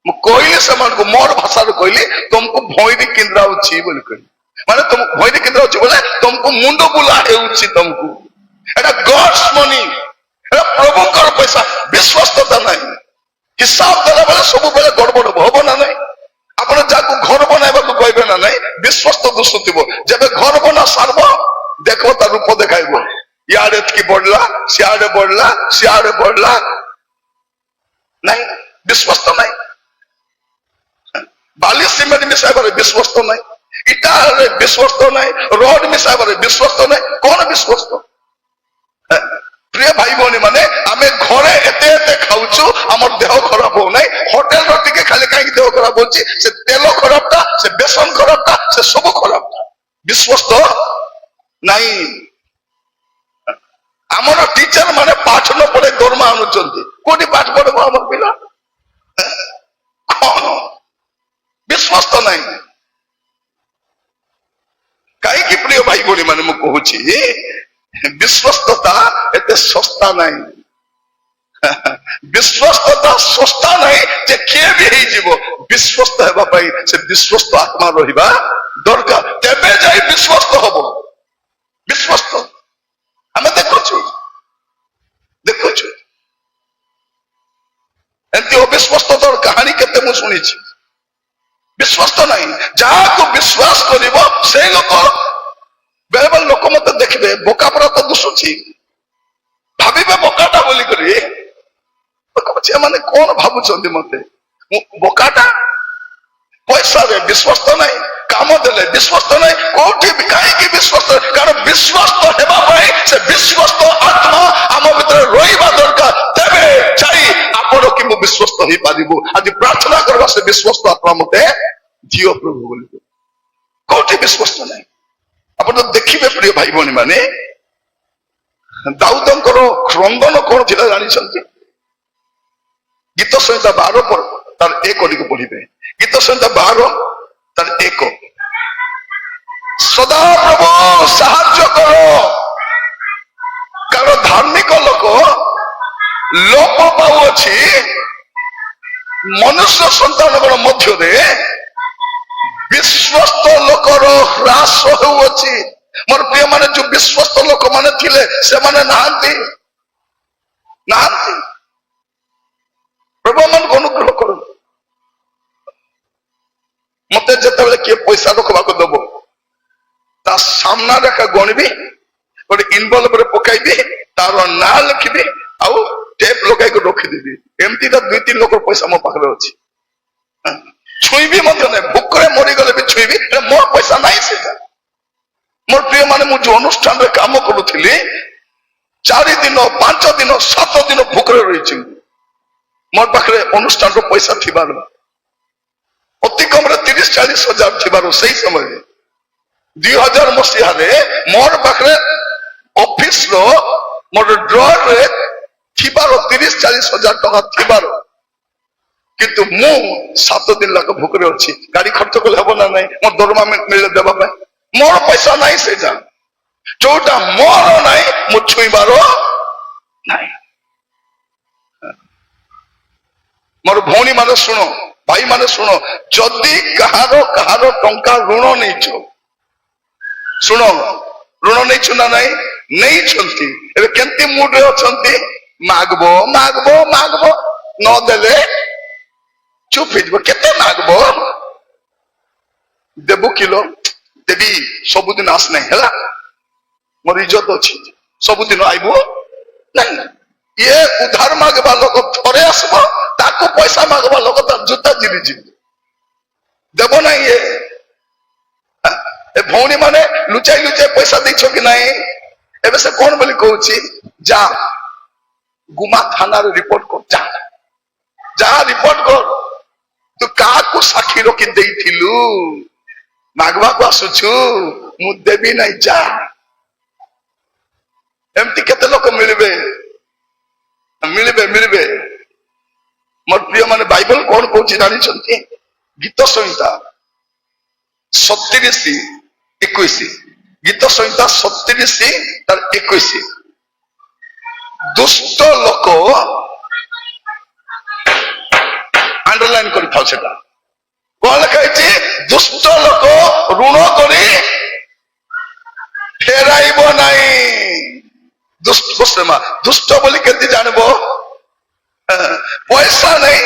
ମୁଁ କହିଲି ସେମାନଙ୍କୁ ମୋର ଭାଷାରେ କହିଲି, ତମକୁ ଭଇଁରୀ କିନ୍ଦ୍ରା ଅଛି ବୋଲି କହିଲି, ମାନେ ତମକୁ ଭଇଁରୀ କିନ୍ଦ୍ରା ଅଛି ବୋଲେ ତମକୁ ମୁଣ୍ଡ ବୁଲା ହେଉଛି, ତମକୁ ଏଟା ଗଡ୍ସ ମନି, ଏଟା ପ୍ରଭୁଙ୍କର ପଇସା, ବିଶ୍ୱସ୍ତତା ନାହିଁ। ହିସାବ ଦେଲା ବେଳେ ସବୁବେଳେ ଗଡବଡ ହବ ନା ନାହିଁ। ଆପଣ ଯାହାକୁ ଘର ବନାଇବାକୁ କହିବେ ନା ନାହିଁ, ବିଶ୍ୱସ୍ତ ଦୁଷୁଥିବ, ଯେବେ ଘର ବନା ସାରବ ଦେଖ ତା ରୂପ ଦେଖାଇବ, ଇଆଡେ ଏତିକି ବଢିଲା, ସିଆଡେ ବଢିଲା, ସିଆଡେ ବଢିଲା, ନାଇଁ ବିଶ୍ୱସ୍ତ ନାହିଁ। ବାଲି ସିମେଣ୍ଟ ମିଶାଇବାରେ ବିଶ୍ୱସ୍ତ ନାହିଁ, ଇଟାରେ ବିଶ୍ୱସ୍ତ ନାହିଁ, ରଡ ମିଶାଇବାରେ ବିଶ୍ୱସ୍ତ ନାହିଁ, କଣ ବିଶ୍ୱସ୍ତ? ପ୍ରିୟ ଭାଇ ଭଉଣୀ ମାନେ, ଆମେ ଘରେ ଏତେ ଏତେ ଖାଉଛୁ, ଆମର ଦେହ ଖରାପ ହଉନାହିଁ, ହୋଟେଲର ଟିକେ ଖାଲି କାହିଁକି ଦେହ ଖରାପ ହଉଛି, ସେ ତେଲ ଖରାପଟା, ସେ ବେସନ ଖରାପଟା, ସେ ସବୁ ଖରାପଟା, ବିଶ୍ୱସ୍ତ ନାହିଁ। ଆମର ଟିଚର ମାନେ ପାଠ ନ ପଢେ ଦରମା ଆଣୁଛନ୍ତି, କୋଉଠି ପାଠ ପଢିବ ଆମର ପିଲା, କଣ ବିଶ୍ୱସ୍ତ ନାହିଁ। କାହିଁକି ପ୍ରିୟ ଭାଇ ଭଉଣୀ ମାନେ ମୁଁ କହୁଛି, ବିଶ୍ୱସ୍ତତା ଏତେ ଶସ୍ତା ନାହିଁ, ବିଶ୍ୱସ୍ତତା ଶସ୍ତା ନାହିଁ ଯେ କିଏ ବି ହେଇଯିବ। ବିଶ୍ୱସ୍ତ ହେବା ପାଇଁ ସେ ବିଶ୍ୱସ୍ତ ଆତ୍ମା ରହିବା ଦରକାର, ତେବେ ଯାଇ ବିଶ୍ୱସ୍ତ ହବ। ବିଶ୍ୱସ୍ତ ଆମେ ଦେଖୁଛୁ ଏମିତି ଅବିଶ୍ୱସ୍ତର କାହାଣୀ କେତେ ମୁଁ ଶୁଣିଛି। ବିଶ୍ୱସ୍ତ ନାହିଁ, ଯାହାକୁ ବିଶ୍ୱାସ କରିବ ସେଇ ଲୋକ, ବେଳେ ବେଳେ ଲୋକ ମତେ ଦେଖିବେ ବୋକା ପରା ତ ଦୁଶୁଛି, ଭାବିବେ ବୋକାଟା ବୋଲିକରି କହୁଛି ଏମାନେ କଣ ଭାବୁଛନ୍ତି ମତେ ବୋକାଟା। ପଇସାରେ ବିଶ୍ଵସ୍ତ ନାହିଁ, କାମ ଦେଲେ ବିଶ୍ଵସ୍ତ ନାହିଁ, କୋଉଠି କାହିଁକି ବିଶ୍ଵସ୍ତ? କାରଣ ବିଶ୍ଵସ୍ତ ହେବା ପାଇଁ ସେ ବିଶ୍ଵସ୍ତ ଆତ୍ମା ଆମ ଭିତରେ ରହିବା ଦରକାର। ତେବେ ଯାଇ ଆପଣ କି ମୁଁ ବିଶ୍ଵସ୍ତ ହେଇପାରିବୁ। ଆଜି ପ୍ରାର୍ଥନା କରିବା ସେ ବିଶ୍ଵସ୍ତ ଆତ୍ମା ମତେ ଦିଅ ପ୍ରଭୁ ବୋଲି। କୋଉଠି ବିଶ୍ଵସ୍ତ ନାହିଁ। ଆପଣ ତ ଦେଖିବେ ପ୍ରିୟ ଭାଇ ଭଉଣୀ ମାନେ, ଦାଉଦଙ୍କର କ୍ରନ୍ଦନ କଣ ଥିଲା ଜାଣିଛନ୍ତି? ଗୀତ ସଂହିତା 12 ତାର 1 ଟିକେ ପଢିବେ। ଗୀତ ସଂହିତା 12 ତାର 1। ସଦା ପ୍ରଭୁ ସାହାଯ୍ୟ କର, କାରଣ ଧାର୍ମିକ ଲୋକ ଲୋପ ପାଉଅଛି, ମନୁଷ୍ୟ ସନ୍ତାନଙ୍କର ମଧ୍ୟରେ ବିଶ୍ଵସ୍ତ ଲୋକର ହ୍ରାସ ହେଉଅଛି। ମୋର ପ୍ରିୟ ମାନେ, ଯୋଉ ବିଶ୍ଵସ୍ତ ଲୋକମାନେ ଥିଲେ ସେମାନେ ନାହାନ୍ତି। ପ୍ରଭୁ ମାନଙ୍କୁ ଅନୁଗ୍ରହ କରନ୍ତୁ। ମତେ ଯେତେବେଳେ କିଏ ପଇସା ରଖିବାକୁ ଦବ, ତା ସାମ୍ନାରେ ଏକା ଗଣିବି, ଗୋଟେ ଇନଭଲଭରେ ପକାଇବି, ତାର ନାଁ ଲେଖିବି, ଆଉ ଟେପ ଲଗାଇକି ରଖିଦେବି। ଏମିତିକା 2-3 ଲୋକ ପଇସା ମୋ ପାଖରେ ଅଛି। ଛୁଇଁବି ମଧ୍ୟ ନାହିଁ, ଭୋକରେ ମରିଗଲେ ବି ଛୁଇଁବି, ମୋ ପଇସା ନାହିଁ ସେଟା। ମୋର ପ୍ରିୟ ମାନେ, ମୁଁ ଯୋଉ ଅନୁଷ୍ଠାନରେ କାମ କରୁଥିଲି, 4 ଦିନ 5 ଦିନ 7 ଦିନ ଭୋକରେ ରହିଛି। ମୋର ପାଖରେ ଅନୁଷ୍ଠାନର ପଇସା ଥିବାର, ଅତି କମରେ 30-40 ହଜାର ଥିବାର, ସେଇ ସମୟରେ 2000 ମସିହାରେ ମୋର ପାଖରେ ଅଫିସର ମୋର ଡ୍ରରରେ ଥିବାର 30-40 ହଜାର ଟଙ୍କା ଥିବାର, କିନ୍ତୁ ମୁଁ 7 ଦିନ ଲାଗ ଭୋକରେ ଅଛି। ଗାଡି ଖର୍ଚ୍ଚ କଲେ ହବ ନା ନାହିଁ, ମୋର ଦରମା ମିଳିଲେ ଦେବା ପାଇଁ। ମୋର ପଇସା ନାହିଁ ସେଇଟା। ଯୋଉଟା ମୋର ନାହିଁ ମୁଁ ଛୁଇଁବାର ନାହିଁ। ମୋର ଭଉଣୀ ମାନେ ଶୁଣ, ଭାଇ ମାନେ ଶୁଣ, ଯଦି କାହାର ଟଙ୍କା ଋଣ ନେଇଛ, ଶୁଣ, ଋଣ ନେଇଛୁ ନା ନାହିଁ? ନେଇଛନ୍ତି। ଏବେ କେମିତି ମୁଡରେ ଅଛନ୍ତି? ମାଗବ ନଦେଲେ ଚୁପ ହେଇଯିବ। କେତେ ମାଗବ? ଦେବୁ କିଲୋ? ଦେବି, ସବୁଦିନ ଆସନାହିଁ ହେଲା, ମୋର ଇଜ୍ଜତ ଅଛି, ସବୁଦିନ ଆଇବୁ ନାଇଁ। ଇଏ ଉଧାର ମାଗବା ଲୋକ ଥରେ ଆସିବ, ତାକୁ ପଇସା ମାଗବା ଲୋକ ତାର ଜୁତା ଯିବ। ଦେବ ନାହିଁ ଇଏ। ଏ ଭଉଣୀ ମାନେ ଲୁଚାଇ ପଇସା ଦେଇଛ କି ନାହିଁ? ଏବେ ସେ କଣ ବୋଲି କହୁଛି? ଯା ଗୁମା ଥାନାରେ ରିପୋର୍ଟ କର, ଯା ରିପୋର୍ଟ କର। ତୁ କାହାକୁ ସାକ୍ଷୀ ରଖି ଦେଇଥିଲୁ? ମାଗବାକୁ ଆସୁଛୁ, ମୁଁ ଦେବି ନାହିଁ, ଯା। ଏମିତି କେତେ ଲୋକ ମିଳିବେ? ମୋର ପ୍ରିୟ ମାନେ, ବାଇବଲ କଣ କହୁଛି ଜାଣିଛନ୍ତି? ଗୀତ ସଂହିତା 37:21। ଗୀତ ସଂହିତା 37 ତାର 21। ଦୁଷ୍ଟ ଲୋକ, ଆଣ୍ଡରଲାଇନ କରିଥାଉ ସେଟା। କଣ ଲେଖା ହେଇଛି? ଦୁଷ୍ଟ ଲୋକ ଋଣ କରି ଫେରାଇବ ନାହିଁ। ଦୁଷ୍ଟ ବୋଲି କେମିତି ଜାଣିବ? ପଇସା ନାହିଁ,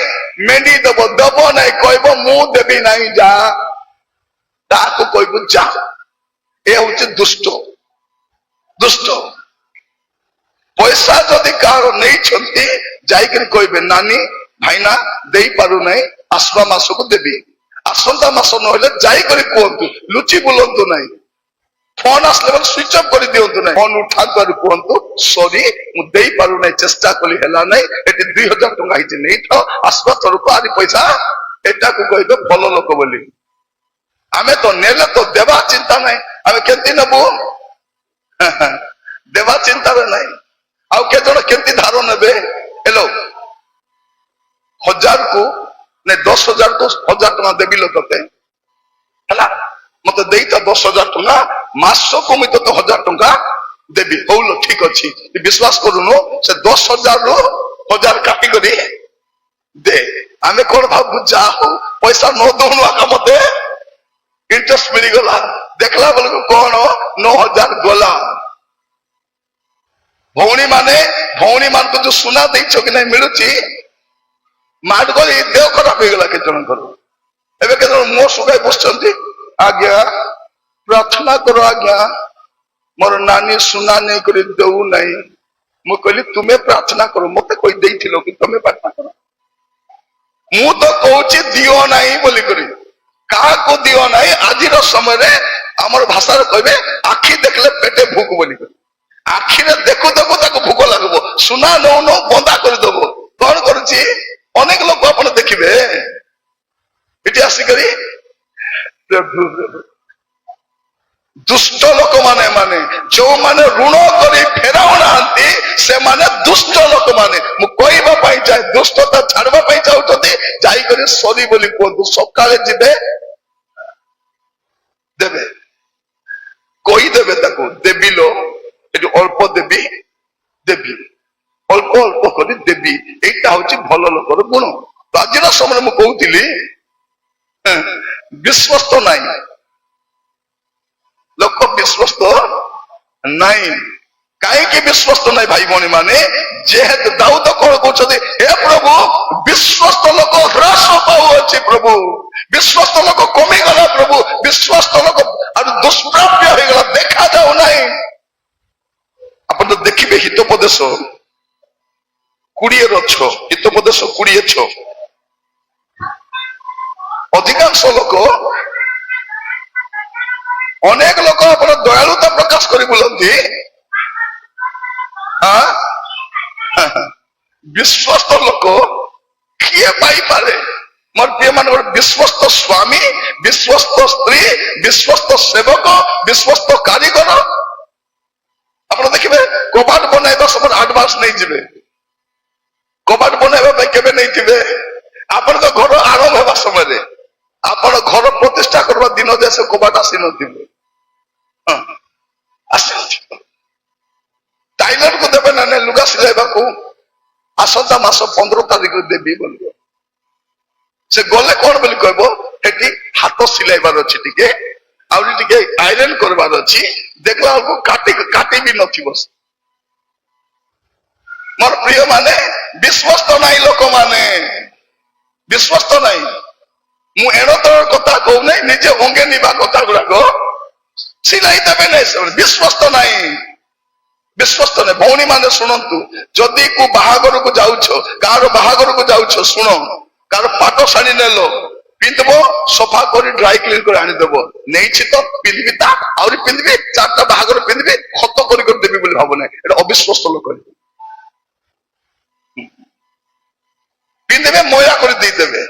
ମେଣ୍ଡି ଦବ ନାହିଁ, କହିବ ମୁଁ ଦେବି ନାହିଁ, ଯା। ତାକୁ କହିବୁ ଯା। ଏ ହଉଛି ଦୁଷ୍ଟ। ପଇସା ଯଦି କାହାର ନେଇଛନ୍ତି, ଯାଇକିରି କହିବେ ନାନୀ ଭାଇନା ଦେଇପାରୁନାହିଁ, ଆସବା ମାସକୁ ଦେବି। ଆସନ୍ତା ମାସ ନହେଲେ ଯାଇକରି କୁହନ୍ତୁ, ଲୁଚି ବୁଲନ୍ତୁ ନାହିଁ। ଫୋନ ଆସିଲେ ମାନେ ସୁଇଚ ଅଫ୍ କରି ଦିଅନ୍ତୁ ନାହିଁ। ଫୋନ ଉଠାନ୍ତୁ ଆଉ କୁହନ୍ତୁ, ସରି ମୁଁ ଦେଇପାରୁନାହିଁ, ଚେଷ୍ଟା କଲି ହେଲା ନାହିଁ, ଏଠି 2000 ଟଙ୍କା ହେଇଛି, ନେଇଥାଅ, ଆସବା ତରକୁ ଆରି ପଇସା। ଏଟାକୁ କହିବେ ଭଲ ଲୋକ ବୋଲି। ଆମେ ତ ନେଲେ ତ ଦେବା ଚିନ୍ତା ନାହିଁ, ଆମେ କେମିତି ନେବୁ? ଦେବା ଚିନ୍ତାରେ ନାହିଁ। ଆଉ କେତେ ଜଣ କେମିତି ଧାର ନେବେ? ହେଲୋ, 1000କୁ 10,000କୁ 1000 ଟଙ୍କା ଦେବି ଲୋ ତତେ, ହେଲା, ମତେ ଦେଇଥା 10,000 ଟଙ୍କା, ମାସକୁ ମୁଁ ତତେ 1000 ଟଙ୍କା ଦେବି। ହଉ ଲୋ, ଠିକ ଅଛି। ବିଶ୍ୱାସ କରୁନୁ, ସେ 10,000ରୁ 1000 କାଟିକରି ଦେ। ଆମେ କଣ ଭାବୁ? ଯାହା ହଉ ପଇସା ନ ଦଉନୁ ଆକା ମତେ ଇଣ୍ଟରେଷ୍ଟ ମିଳିଗଲା। ଦେଖିଲା ବେଳକୁ କଣ, 9,000 ଗଲା। ଭଉଣୀ ମାନଙ୍କୁ ଯୋଉ ସୁନା ଦେଇଛ କି ନାହିଁ ମିଳୁଛି, ମାଡ କରି ଦେହ ଖରାପ ହେଇଗଲା କେତେ ଜଣଙ୍କର। ଏବେ କେତେ ଜଣ ମୋ ସୁଗାଇ ବସିଛନ୍ତି, ଆଜ୍ଞା ପ୍ରାର୍ଥନା କର, ଆଜ୍ଞା ମୋର ନାନୀ ସୁନା ନେଇକରି ଦଉ ନାହିଁ, ମୁଁ କହିଲି ତୁମେ ପ୍ରାର୍ଥନା କର, ମତେ କହି ଦେଇଥିଲ କି ତମେ ପ୍ରାର୍ଥନା କର। ମୁଁ ତ କହୁଛି ଦିଅ ନାହିଁ ବୋଲିକରି, କାହାକୁ ଦିଅ ନାହିଁ। ଆଜିର ସମୟରେ ଆମର ଭାଷାରେ କହିବେ ଆଖି ଦେଖିଲେ ପେଟେ ଭୋକ ବୋଲିକରି। ଆଖିରେ ଦେଖୁ ଦେଖୁ ତାକୁ ଭୋକ ଲାଗିବ, ସୁନା ନଉ ନଉ ବନ୍ଦା କରିଦବ। କଣ କରୁଛି ଅନେକ ଲୋକ ଆପଣ ଦେଖିବେ ଏଠି ଆସିକରି ଦୁଷ୍ଟ ଲୋକମାନେ, ମାନେ ଯୋଉମାନେ ଋଣ କରି ଫେରାଉନାହାନ୍ତି ସେମାନେ ଦୁଷ୍ଟ ଲୋକମାନେ। ମୁଁ କହିବା ପାଇଁ ଚାହେଁ, ଦୁଷ୍ଟତା ଛାଡିବା ପାଇଁ ଚାହୁଁଛନ୍ତି, ଯାଇକରି ସରି ବୋଲି କୁହନ୍ତୁ। ସକାଳେ ଯିବେ ଦେବେ, କହିଦେବେ ତାକୁ ଦେବି ଲୋ, ଏଠି ଅଳ୍ପ ଦେବି, ଦେବି ଅଳ୍ପ ଅଳ୍ପ କରି ଦେବି। ଏଇଟା ହଉଛି ଭଲ ଲୋକର ଗୁଣ। ତ ଆଜିର ସମୟରେ ମୁଁ କହୁଥିଲି ବିଶ୍ୱସ୍ତ ନାହିଁ, ଲୋକ ବିଶ୍ୱସ୍ତ ନାହିଁ। କାହିଁକି ବିଶ୍ୱସ୍ତ ନାହିଁ ଭାଇ ଭଉଣୀ ମାନେ? ଯେହେତୁ ଦାଉଦ କଣ କହୁଛନ୍ତି, ହେ ପ୍ରଭୁ ବିଶ୍ୱସ୍ତ ଲୋକ ହ୍ରାସ ପାଉଅଛି, ପ୍ରଭୁ ବିଶ୍ୱସ୍ତ ଲୋକ କମିଗଲା, ପ୍ରଭୁ ବିଶ୍ୱସ୍ତ ଲୋକ ଆଉ ଦୁଷ୍ପ୍ରାପ୍ୟ ହେଇଗଲା, ଦେଖାଯାଉ ନାହିଁ। ଆପଣ ତ ଦେଖିବେ ହିତୋପଦେଶ 20 ହିତୋପଦେଶ 20 ଅଧିକାଂଶ ଲୋକ, ଅନେକ ଲୋକ ଆପଣ ଦୟାଳୁତା ପ୍ରକାଶ କରି ବୁଲନ୍ତି, ବିଶ୍ୱସ୍ତ ଲୋକ କିଏ ପାଇପାରେ? ମୋର ପ୍ରିୟ ମାନଙ୍କର, ବିଶ୍ୱସ୍ତ ସ୍ୱାମୀ, ବିଶ୍ୱସ୍ତ ସ୍ତ୍ରୀ, ବିଶ୍ୱସ୍ତ ସେବକ, ବିଶ୍ୱସ୍ତ କାରିଗର। ଆପଣ ଦେଖିବେ କବାଟ ବନାଇବା ସମୟରେ ଆଡଭାନ୍ସ ନେଇଯିବେ। କବାଟ ବନାଇବା ପାଇଁ କେବେ ନେଇଥିବେ? ଆପଣଙ୍କ ଘର ଆରମ୍ଭ ହେବା ସମୟରେ, ଆପଣ ଘର ପ୍ରତିଷ୍ଠା କରିବା ଦିନ ଯେ ସେ କବାଟ ଆସିନଥିବେ, ଆସିନଥିବ। ଟାଇଲରକୁ ଦେବେ ନା ଲୁଗା ସିଲାଇବାକୁ, ଆସନ୍ତା ମାସ 15 ତାରିଖ ଦେବି ବୋଲିବ। ସେ ଗଲେ କଣ ବୋଲି କହିବ, ସେଠି ହାତ ସିଲାଇବାର ଅଛି, ଟିକେ ଆହୁରି ଟିକେ ଆଇରନ୍ କରିବାର ଅଛି। ଦେଖିଲା ବେଳକୁ କାଟି ବି ନଥିବ। ମୋର ପ୍ରିୟ ମାନେ, ବିଶ୍ୱସ୍ତ ନାହିଁ ଲୋକମାନେ, ବିଶ୍ୱସ୍ତ ନାହିଁ। ମୁଁ ଏଣତର କଥା କହୁନାହିଁ, ନିଜେ ଅଙ୍ଗେ ନିବା କଥା ଗୁଡାକ ସିଲାଇ ଦେବେ ନାହିଁ, ବିଶ୍ୱସ୍ତ ନାହିଁ, ବିଶ୍ୱସ୍ତ ନାହିଁ। ଭଉଣୀ ମାନେ ଶୁଣନ୍ତୁ, ଯଦି କୋଉ ବାହାଘରକୁ ଯାଉଛ, କାହାର ବାହାଘରକୁ ଯାଉଛ, ଶୁଣ, କାହାର ପାଟ ଶାଢୀ ନେଲ, ପିନ୍ଧିବ, ସଫା କରି ଡ୍ରାଇ କ୍ଲିନ କରି ଆଣିଦେବ। ନେଇଛି ତ ପିନ୍ଧିବି, ତା ଆହୁରି ପିନ୍ଧିବି, 4ଟା ବାହାଘର ପିନ୍ଧିବି, ଖତ କରି ଦେବି ବୋଲି ଭାବ ନାହିଁ। ଏଟା ଅବିଶ୍ୱସ୍ତ ଲୋକ। ପିନ୍ଧିବେ, ମଇଳା କରି ଦେଇଦେବେ,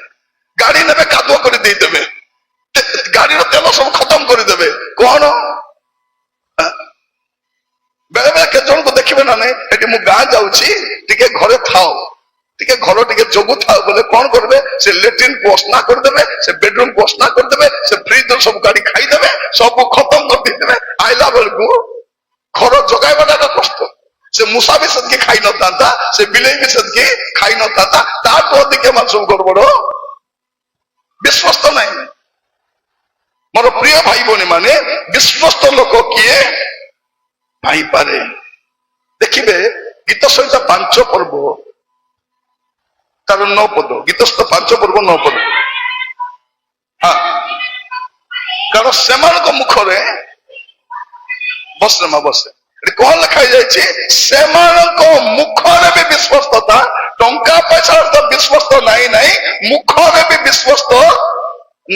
ଗାଡି ନେବେ, କାଦୁଅ କରି ଦେଇଦେବେ, ଗାଡିର ତେଲ ସବୁ ଖତମ କରିଦେବେ। କଣ ବେଳେ ବେଳେ କେତେ ଜଣଙ୍କୁ ଦେଖିବେ ନା ନାଇଁ, ଏଠି ମୁଁ ଗାଁ ଯାଉଛି, ଟିକେ ଘରେ ଥାଅ, ଟିକେ ଘର ଟିକେ ଜଗୁଥାଉ ବୋଲେ କଣ କରିବେ, ସେ ଲେଟ୍ରିନ୍ କୁ ଅସନା କରିଦେବେ, ସେ ବେଡରୁମ କୁ ଅସନା କରିଦେବେ, ସେ ଫ୍ରିଜ ସବୁ ଗାଡି ଖାଇଦେବେ, ସବୁ ଖତମ କରିଦେଇଦେବେ। ଆଇଲା ବେଳକୁ ଘର ଜଗାଇବାଟା କଷ୍ଟ। ସେ ମୂଷା ବି ସେତିକି ଖାଇ ନଥାନ୍ତା, ସେ ବିଲେଇ ବି ସେତିକି ଖାଇ ନଥାନ୍ତା, ତାଠୁ ଅଧିକ ମାନେ ସବୁ ଗଡବଡ। ବିଶ୍ୱସ୍ତ ନାହିଁ। ମୋର ପ୍ରିୟ ଭାଇ ଭଉଣୀ ମାନେ, ବିଶ୍ୱସ୍ତ ଲୋକ କିଏ ପାଇପାରେ? ଦେଖିବେ ଗୀତ ସଂହିତା 5 ପର୍ବ ତାର 9 ପଦ, ଗୀତ ସଂହିତା 5 ପର୍ବ 9 ପଦ। କାରଣ ସେମାନଙ୍କ ମୁଖରେ ବସେ କଣ ଲେଖା ଯାଇଛି, ସେମାନଙ୍କ ମୁଖରେ ବି ବିଶ୍ୱସ୍ତତା, ଟଙ୍କା ପଇସା ତ ବିଶ୍ୱସ୍ତ ନାହିଁ, ମୁଖରେ ବି ବିଶ୍ୱସ୍ତ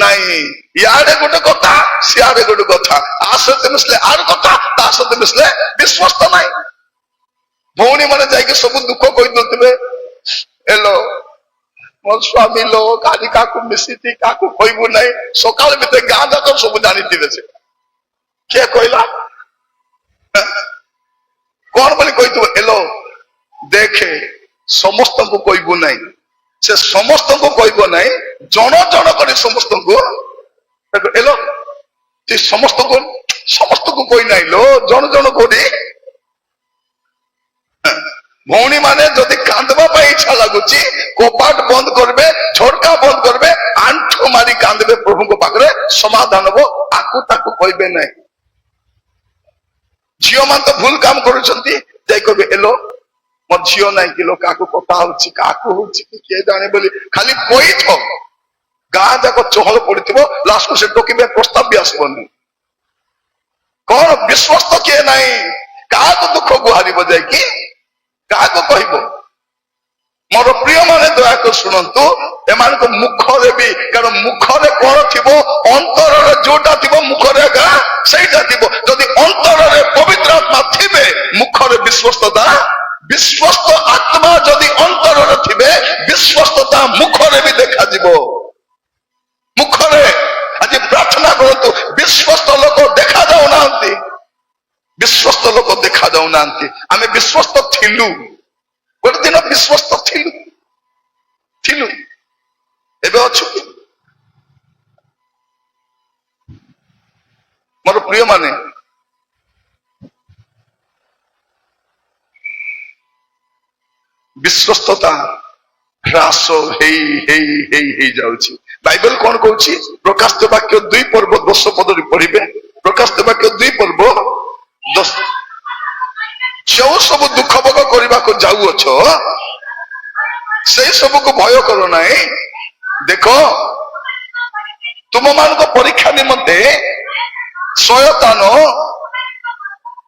ନାହିଁ। ଇଆଡେ ଗୋଟେ କଥା, ସିଆଡେ ଗୋଟେ କଥା, ଆ ସହିତ ମିଶିଲେ ଆର କଥା, ତା ସହିତ ମିଶିଲେ ବିଶ୍ୱସ୍ତ ନାହିଁ। ଭଉଣୀ ମାନେ ଯାଇକି ସବୁ ଦୁଃଖ କହିଦଉଥିବେ, ହେଲୋ ମୋ ସ୍ୱାମୀ ଲୋ, କାଲି କାହାକୁ ମିଶିଛି, କାହାକୁ କହିବୁ ନାହିଁ। ସକାଳ ଭିତରେ ଗାଁ ଯାକ ସବୁ ଜାଣିଥିବେ। ସେ କିଏ କହିଲା, କଣ ବୋଲି କହିଥିବ, ଏଲୋ ଦେଖେ ସମସ୍ତଙ୍କୁ କହିବୁ ନାହିଁ। ସେ ସମସ୍ତଙ୍କୁ କହିବ ନାହିଁ, ଜଣ ଜଣ କରି ସମସ୍ତଙ୍କୁ, ଏଲୋ ସେ ସମସ୍ତଙ୍କୁ କହି ନାହିଁ ଲୋ, ଜଣ ଜଣ କରି। ଭଉଣୀ ମାନେ ଯଦି କାନ୍ଦବା ପାଇଁ ଇଚ୍ଛା ଲାଗୁଛି, କବାଟ ବନ୍ଦ କରିବେ, ଝରକା ବନ୍ଦ କରିବେ, ଆଣ୍ଠୁ ମାରି କାନ୍ଦିବେ ପ୍ରଭୁଙ୍କ ପାଖରେ, ସମାଧାନ ହବ। ଆକୁ ତାକୁ କହିବେ ନାହିଁ। ଝିଅ ମାନେ ତ ଭୁଲ କାମ କରୁଛନ୍ତି, ଯାଇ କହିବେ ଏଲୋ ମୋ ଝିଅ ନାହିଁ କିଲୋ, କାହାକୁ କଥା ହଉଛି, କାହାକୁ ହଉଛି କି କିଏ ଜାଣେ ବୋଲି ଖାଲି କହିଥ, ଗାଁ ଯାକ ଚହଳ ପଡିଥିବ, ଲାଷ୍ଟକୁ ସେ ଟୋକିବେ, ପ୍ରସ୍ତାବ ବି ଆସିବନି। କଣ ବିଶ୍ୱସ୍ତ କିଏ ନାହିଁ, କାହାକୁ ଦୁଃଖ ଗୁହାରିବ ଯାଇକି? କାହାକୁ କହିବ? ମୋର ପ୍ରିୟ ମାନେ ଦୟାକରି ଶୁଣନ୍ତୁ, ଏମାନଙ୍କ ମୁଖରେ ବି, କାରଣ ମୁଖରେ କଣ ଥିବ, ଅନ୍ତରରେ ଯୋଉଟା ଥିବ ମୁଖରେ ଏକା ସେଇଟା ଥିବ। ଯଦି ଅନ୍ତରରେ ପବିତ୍ର ଆତ୍ମା ଥିବେ, ମୁଖରେ ବିଶ୍ୱସ୍ତତା, ବିଶ୍ୱସ୍ତ ଆତ୍ମା ଯଦି ଅନ୍ତରରେ ଥିବେ, ବିଶ୍ୱସ୍ତତା ମୁଖରେ ବି ଦେଖାଯିବ। ମୁଖରେ ଆଜି ପ୍ରାର୍ଥନା କରନ୍ତୁ, ବିଶ୍ୱସ୍ତ ଲୋକ ଦେଖା ଯାଉନାହାନ୍ତି, ବିଶ୍ୱସ୍ତ ଲୋକ ଦେଖା ଯାଉନାହାନ୍ତି। ଆମେ ବିଶ୍ୱସ୍ତ ଥିଲୁ, ଗୋଟେ ଦିନ ବିଶ୍ୱସ୍ତ ଥିଲୁ, ଏବେ ଅଛୁ କି? ମୋର ପ୍ରିୟ ମାନେ, ବିଶ୍ୱସ୍ତତା ହ୍ରାସ ହେଇଯାଉଛି। ବାଇବେଲ କଣ କହୁଛି? ପ୍ରକାଶିତ ବାକ୍ୟ 2 ପର୍ବ 10 ପଦରେ ପଢିବେ। ପ୍ରକାଶିତ ବାକ୍ୟ 2 ପର୍ବ 10। ଯେଉଁ ସବୁ ଦୁଃଖ ଭୋଗ କରିବାକୁ ଯାଉଅଛ, ସେଇ ସବୁକୁ ଭୟ କର ନାହିଁ। ଦେଖ, ତୁମମାନଙ୍କ ପରୀକ୍ଷା ନିମନ୍ତେ ଶୟତାନ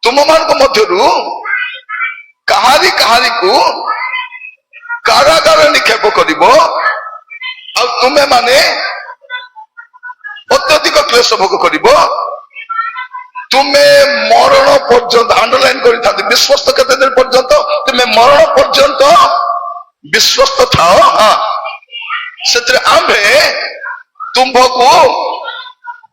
ତୁମମାନଙ୍କ ମଧ୍ୟରୁ କାହାରିକୁ କାରାଗାର ନିକ୍ଷେପ କରିବ, ଆଉ ତୁମେ ମାନେ ଅତ୍ୟଧିକ କ୍ଲେଶ ଭୋଗ କରିବ, ତୁମେ ମରଣ ପର୍ଯ୍ୟନ୍ତ, ଆଣ୍ଡରଲାଇନ କରିଥାନ୍ତି, ବିଶ୍ୱସ୍ତ କେତେ ଦିନ ପର୍ଯ୍ୟନ୍ତ? ତୁମେ ମରଣ ପର୍ଯ୍ୟନ୍ତ ବିଶ୍ୱସ୍ତ ଥାଅ। ସେଥିରେ ଆମ୍ଭେ ତୁମ୍ଭକୁ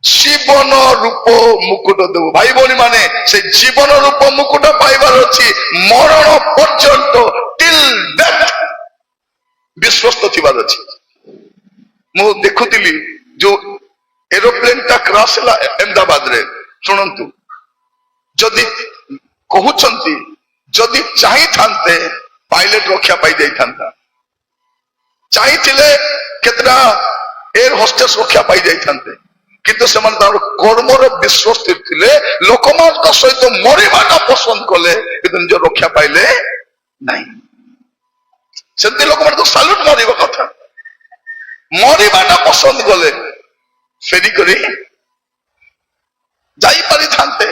ଜୀବନ ରୂପ ମୁକୁଟ ଦେବୁ। ଭାଇ ଭଉଣୀ ମାନେ, ସେ ଜୀବନ ରୂପ ମୁକୁଟ ପାଇବାର ଅଛି ମରଣ ପର୍ଯ୍ୟନ୍ତ, ଟିଲ୍ ଡେଥ୍ ବିଶ୍ୱସ୍ତ ଥିବାର ଅଛି। ମୁଁ ଦେଖୁଥିଲି ଯୋଉ ଏରୋପ୍ଲେନଟା କ୍ରାସ୍ ହେଲା ଅହମଦାବାଦରେ, ଶୁଣନ୍ତୁ, ଯଦି କହୁଛନ୍ତି ଯଦି ଚାହିଁଥାନ୍ତେ ପାଇଲଟ ରକ୍ଷା ପାଇ ଯାଇଥାନ୍ତା, ଚାହିଁଥିଲେ କେତେଟା ଏୟାର ହୋଷ୍ଟେସ ରକ୍ଷା ପାଇ ଯାଇଥାନ୍ତେ, କିନ୍ତୁ ସେମାନେ ତାଙ୍କର କର୍ମର ବିଶ୍ୱସ୍ତ ଥିଲେ, ଲୋକମାନଙ୍କ ସହିତ ମରିବାଟା ପସନ୍ଦ କଲେ, କିନ୍ତୁ ନିଜ ରକ୍ଷା ପାଇଲେ ନାହିଁ। ସେମିତି ଲୋକମାନଙ୍କୁ ସାଲ୍ୟୁଟ ମାରିବା କଥା, ମରିବାଟା ପସନ୍ଦ କଲେ, ଫେରିକରି ଯାଇପାରିଥାନ୍ତେ,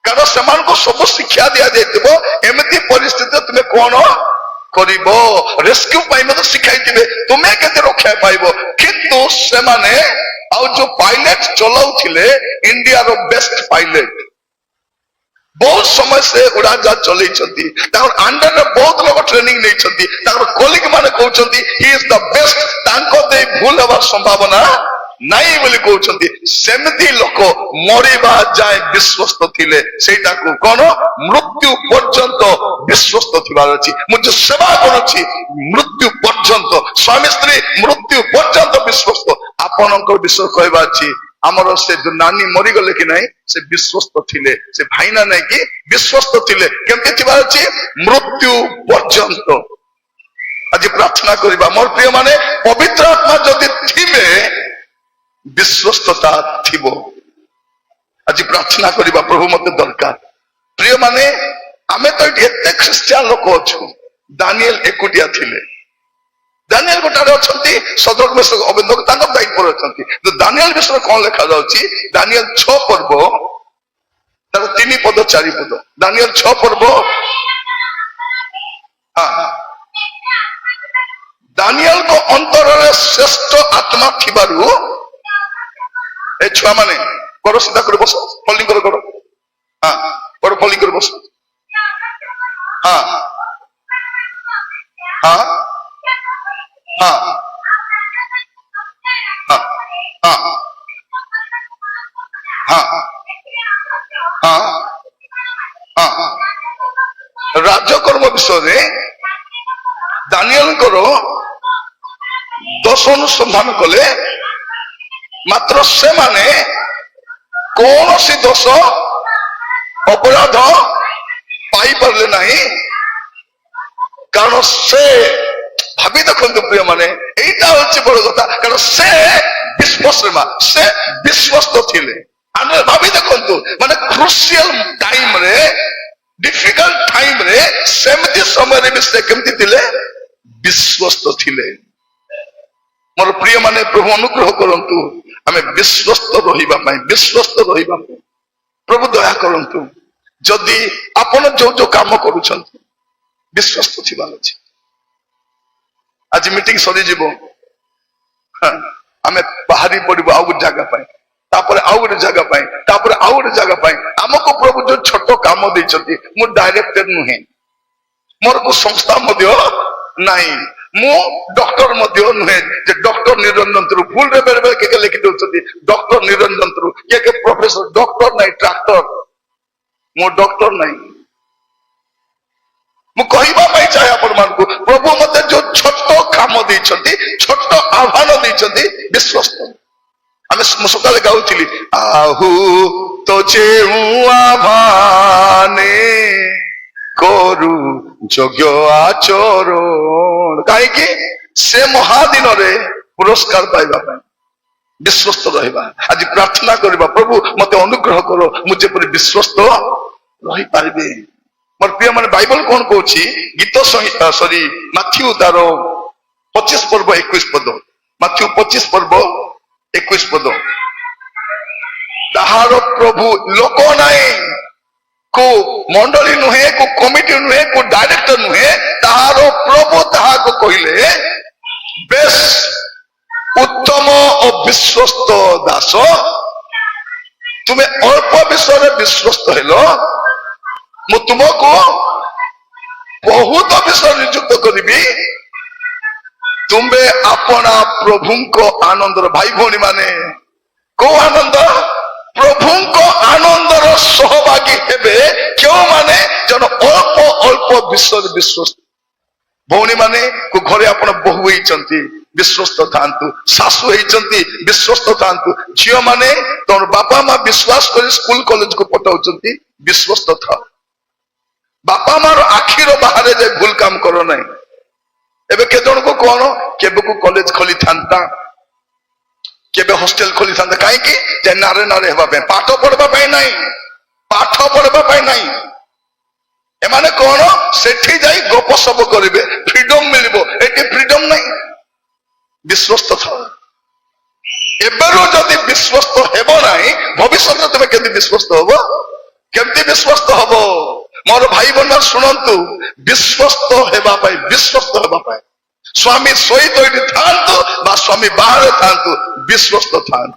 କାରଣ ସେମାନଙ୍କୁ ସବୁ ଶିକ୍ଷା ଦିଆଯାଇଥିବ, ଏମିତି ପରିସ୍ଥିତିରେ ତୁମେ କଣ କରିବ, ରେସ୍କ୍ୟୁ ପାଇଁ ମଧ୍ୟ ଶିଖାଇଥିବେ, ତୁମେ କେତେ ରକ୍ଷା ପାଇବ। କିନ୍ତୁ ସେମାନେ, ଆଉ ଯୋଉ ପାଇଲଟ ଚଲାଉଥିଲେ, ଇଣ୍ଡିଆର ବେଷ୍ଟ ପାଇଲଟ, ବହୁତ ସମୟ ସେ ଉଡାଜାହାଜ ଚଲେଇଛନ୍ତି, ତାଙ୍କର ଅଣ୍ଡରରେ ବହୁତ ଲୋକ ଟ୍ରେନିଂ ନେଇଛନ୍ତି, ତାଙ୍କର କଲିଗ ମାନେ କହୁଛନ୍ତି ହି ଇଜ ଦ ବେଷ୍ଟ, ତାଙ୍କ ଦେଇ ଭୁଲ ହେବାର ସମ୍ଭାବନା ନାଇଁ ବୋଲି କହୁଛନ୍ତି। ସେମିତି ଲୋକ ମରିବା ଯାଏ ବିଶ୍ୱସ୍ତ ଥିଲେ, ସେଇଟାକୁ କଣ ମୃତ୍ୟୁ ପର୍ଯ୍ୟନ୍ତ ବିଶ୍ୱସ୍ତ ଥିବାର ଅଛି। ମୁଁ ଯୋଉ ସେବା କରୁଛି ମୃତ୍ୟୁ ପର୍ଯ୍ୟନ୍ତ, ସ୍ୱାମୀ ସ୍ତ୍ରୀ ମୃତ୍ୟୁ ପର୍ଯ୍ୟନ୍ତ ବିଶ୍ୱସ୍ତ। ଆପଣଙ୍କର ବିଷୟ କହିବା ଅଛି, ଆମର ସେ ଯୋଉ ନାନୀ ମରିଗଲେ କି ନାହିଁ, ସେ ବିଶ୍ୱସ୍ତ ଥିଲେ, ସେ ଭାଇନା ନାଇଁ କି ବିଶ୍ୱସ୍ତ ଥିଲେ। କେମିତି ଥିବାର ଅଛି? ମୃତ୍ୟୁ ପର୍ଯ୍ୟନ୍ତ। ଆଜି ପ୍ରାର୍ଥନା କରିବା, ମୋର ପ୍ରିୟ ମାନେ, ପବିତ୍ର ଆତ୍ମା ଯଦି ଥିବେ, ବିଶ୍ୱସ୍ତତା ଥିବ। ଆଜି ପ୍ରାର୍ଥନା କରିବା, ପ୍ରଭୁ ମତେ ଦରକାର। ପ୍ରିୟ ମାନେ, ଆମେ ତ ଏଠି ଏତେ ଖ୍ରୀଷ୍ଟିଆନ ଲୋକ ଅଛୁ, ଦାନିଏଲ ଏକୁଟିଆ ଥିଲେ। ଦାନିଏଲ ଗୋଟାରେ ଅଛନ୍ତି, ସଦରକ ମେଷକ ଅବେଦନେଗୋ ତାଙ୍କ ଦାୟିତ୍ୱରେ ଅଛନ୍ତି। ଦାନିଏଲ ବିଷୟରେ କଣ ଲେଖାଯାଉଛି? ଦାନିଏଲ 6 ପର୍ବ ତାର 3 ପଦ 4 ପଦ। ଦାନିଏଲ 6 ପର୍ବ, ଦାନିଏଲଙ୍କ ଅନ୍ତରରେ ଶ୍ରେଷ୍ଠ ଆତ୍ମା ଥିବାରୁ, ଏ ଛୁଆ ମାନେ କର, ସିଧା କରି ବସ, ଫୋଲ୍ଡିଂ କର, କର ଫୋଲ୍ଡିଂ କରି ବସ। ରାଜକର୍ମ ବିଷୟରେ ଦାନିଏଲଙ୍କର ଦୋଷ ଅନୁସନ୍ଧାନ କଲେ, ମାତ୍ର ସେମାନେ କୌଣସି ଦୋଷ ଅପରାଧ ପାଇପାରିଲେ ନାହିଁ, କାରଣ ସେ, ଭାବି ଦେଖନ୍ତୁ ପ୍ରିୟ ମାନେ, ଏଇଟା ହଉଛି ବଡ କଥା, କାରଣ ସେ ବିଶ୍ୱସ୍ତ ଥିଲେ। ଆମେ ଭାବି ଦେଖନ୍ତୁ, ମାନେ କ୍ରୁସିଆଲ ଟାଇମରେ, ଡିଫିକଲ୍ଟ ଟାଇମରେ, ସେମିତି ସମୟରେ ବି ସେ କେମିତି ଥିଲେ? ବିଶ୍ୱସ୍ତ ଥିଲେ। ମୋର ପ୍ରିୟ ମାନେ, ପ୍ରଭୁ ଅନୁଗ୍ରହ କରନ୍ତୁ ଆମେ ବିଶ୍ୱସ୍ତ ରହିବା ପାଇଁ, ବିଶ୍ୱସ୍ତ ରହିବା ପାଇଁ ପ୍ରଭୁ ଦୟା କରନ୍ତୁ। ଯଦି ଆପଣ ଯୋଉ ଯୋଉ କାମ କରୁଛନ୍ତି, ବିଶ୍ୱସ୍ତ ଥିବାର ଅଛି। ଆଜି ମିଟିଂ ସରିଯିବ, ଆମେ ବାହାରି ପଡିବୁ ଆଉ ଗୋଟେ ଜାଗା ପାଇଁ, ତାପରେ ଆଉ ଗୋଟେ ଜାଗା ପାଇଁ, ତାପରେ ଆଉ ଗୋଟେ ଜାଗା ପାଇଁ। ଆମକୁ ପ୍ରଭୁ ଯୋଉ ଛୋଟ କାମ ଦେଇଛନ୍ତି, ମୁଁ ଡାଇରେକ୍ଟର ନୁହେଁ, ମୋର କୋଉ ସଂସ୍ଥା ମଧ୍ୟ ନାହିଁ, ମୁଁ ଡକ୍ଟର ମଧ୍ୟ ନୁହେଁ ଯେ ଡକ୍ଟର ନିରଞ୍ଜନ ତ୍ରୁ ଭୁଲରେ ବେଳେ ବେଳେ କିଏ ଲେଖି ଦଉଛନ୍ତି ଡକ୍ଟର ନିରଞ୍ଜନ ତ୍ରୁ, କିଏ ପ୍ରଫେସର, ଡକ୍ଟର ନାହିଁ, ଟ୍ରାକ୍ଟର। ମୁଁ ଡକ୍ଟର ନାହିଁ। ମୁଁ କହିବା ପାଇଁ ଚାହେଁ ଆପଣମାନଙ୍କୁ, ପ୍ରଭୁ ମତେ ଯୋଉ ଛୋଟ କାମ ଦେଇଛନ୍ତି, ଛୋଟ ଆହ୍ୱାନ ଦେଇଛନ୍ତି, ବିଶ୍ୱସ୍ତ। ଆମେ ମୁଁ ସକାଳେ ଗାଉଥିଲି, ଆହୁ ତ ଯେଉଁ ଆହ୍ୱାନେ କରୁ ଯୋଗ୍ୟ ଆଚରଣ, କାହିଁକି? ସେ ମହାଦିନରେ ପୁରସ୍କାର ପାଇବା ପାଇଁ ବିଶ୍ୱସ୍ତ ରହିବା। ଆଜି ପ୍ରାର୍ଥନା କରିବା, ପ୍ରଭୁ ମତେ ଅନୁଗ୍ରହ କର, ମୁଁ ଯେପରି ବିଶ୍ୱସ୍ତ ରହିପାରିବି। ମୋର ପ୍ରିୟ ମାନେ, ବାଇବଲ କଣ କହୁଛି? ଗୀତ ସଂହିତା ମାଥ୍ୟୁ ତାର 25 ପର୍ବ 21 ପଦ, ମାଥ୍ୟୁ 25 ପର୍ବ 21 ପଦ, ତାହାର ପ୍ରଭୁ ଲୋକ ନାହିଁ, କୋଉ ମଣ୍ଡଳୀ ନୁହେଁ, କୋଉ କମିଟି ନୁହେଁ, କୋଉ ଡାଇରେକ୍ଟର ନୁହେଁ, ତାହାର ପ୍ରଭୁ ତାହାକୁ କହିଲେ, ବେଶ ଉତ୍ତମ ଓ ବିଶ୍ୱସ୍ତ ଦାସ, ତୁମେ ଅଳ୍ପ ବିଷୟରେ ବିଶ୍ୱସ୍ତ ହେଲ, ମୁଁ ତୁମକୁ ବହୁତ ବିଷୟ ନିଯୁକ୍ତ କରିବି, ତୁମେ ଆପଣା ପ୍ରଭୁଙ୍କ ଆନନ୍ଦର, ଭାଇ ଭଉଣୀ ମାନେ, କୋଉ ଆନନ୍ଦ? ପ୍ରଭୁଙ୍କ ଆନନ୍ଦର ସହଭାଗୀ ହେବେ କେଉଁମାନେ? ଜଣ ଅଳ୍ପ ଅଳ୍ପ ବିଷୟରେ ବିଶ୍ୱସ୍ତ। ଭଉଣୀ ମାନେ, ଘରେ ଆପଣ ବୋହୂ ହେଇଛନ୍ତି, ବିଶ୍ୱସ୍ତ ଥାନ୍ତୁ। ଶାଶୁ ହେଇଛନ୍ତି, ବିଶ୍ୱସ୍ତ ଥାନ୍ତୁ। ଝିଅ ମାନେ ତମ ବାପା ମା ବିଶ୍ୱାସ କରି ସ୍କୁଲ କଲେଜକୁ ପଠାଉଛନ୍ତି, ବିଶ୍ୱସ୍ତ ଥାଅ। ବାପା ମାର ଆଖିର ବାହାରେ ଯାଇ ଭୁଲ କାମ କର ନାହିଁ। ଏବେ କେତେଜଣକୁ କଣ, କେବେକୁ କଲେଜ ଖୋଲିଥାନ୍ତା, କେବେ ହଷ୍ଟେଲ ଖୋଲିଥାନ୍ତା, କାହିଁକି? ଯେ ନାରେ ନାରେ ହେବା ପାଇଁ, ପାଠ ପଢିବା ପାଇଁ ନାହିଁ, ପାଠ ପଢିବା ପାଇଁ ନାହିଁ। ଏମାନେ କଣ, ସେଠି ଯାଇ ଗପ ସପ କରିବେ, ଫ୍ରିଡମ ମିଳିବ। ଏଠି ଫ୍ରିଡମ ନାହିଁ। ବିଶ୍ୱସ୍ତ ଥାଅ। ଏବେରୁ ଯଦି ବିଶ୍ୱସ୍ତ ହେବ ନାହିଁ, ଭବିଷ୍ୟତରେ ତମେ କେମିତି ବିଶ୍ୱସ୍ତ ହବ? କେମିତି ବିଶ୍ୱସ୍ତ ହବ? ମୋର ଭାଇ ଭଉଣୀ ଶୁଣନ୍ତୁ, ବିଶ୍ୱସ୍ତ ହେବା ପାଇଁ, ବିଶ୍ୱସ୍ତ ହେବା ପାଇଁ ସ୍ୱାମୀ ସହିତ ଏଠି ଥାନ୍ତୁ ବା ସ୍ୱାମୀ ବାହାରେ ଥାନ୍ତୁ, ବିଶ୍ୱସ୍ତ ଥାନ୍ତୁ।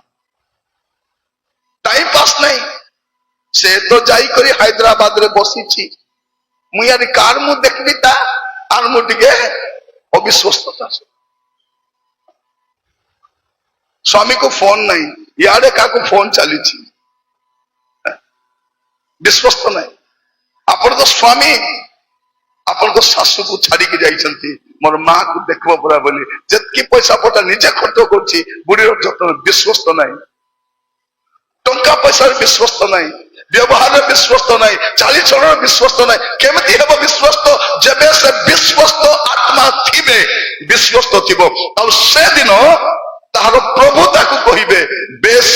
ଟାଇମ ପାସ୍ ନାହିଁ। ସେ ତ ଯାଇକରି ହାଇଦ୍ରାବାଦରେ ବସିଛି, ମୁଁ ୟାର କାର ମୁଁ ଦେଖିବି ତା, আর ମୁଁ ଟିକେ ଅବିଶ୍ୱସ୍ତତା। ସ୍ୱାମୀକୁ ଫୋନ ନାହିଁ, ଇଆଡେ କାହାକୁ ଫୋନ ଚାଲିଛି, ବିଶ୍ୱସ୍ତ ନାହିଁ। ଆପଣ ତ ସ୍ୱାମୀ ଆପଣଙ୍କ ଶାଶୁକୁ ଛାଡିକି ଯାଇଛନ୍ତି, ମୋର ମା କୁ ଦେଖିବ ପରା ବୋଲି, ଯେତିକି ପଇସା ପଟା ନିଜେ ଖର୍ଚ୍ଚ କରୁଛି, ବୁଢୀର ଯତ୍ନ, ବିଶ୍ୱସ୍ତ ନାହିଁ। ଟଙ୍କା ପଇସାରେ ବିଶ୍ୱସ୍ତ ନାହିଁ, ବ୍ୟବହାରରେ ବିଶ୍ୱସ୍ତ ନାହିଁ, ଚାଲିଚଳନରେ ବିଶ୍ୱସ୍ତ ନାହିଁ। କେମିତି ହେବ ବିଶ୍ୱସ୍ତ? ଯେବେ ସେ ବିଶ୍ୱସ୍ତ ଆତ୍ମା ଥିବେ, ବିଶ୍ୱସ୍ତ ଥିବ, ଆଉ ସେଦିନ ତାହାର ପ୍ରଭୁ ତାକୁ କହିବେ, ବେଶ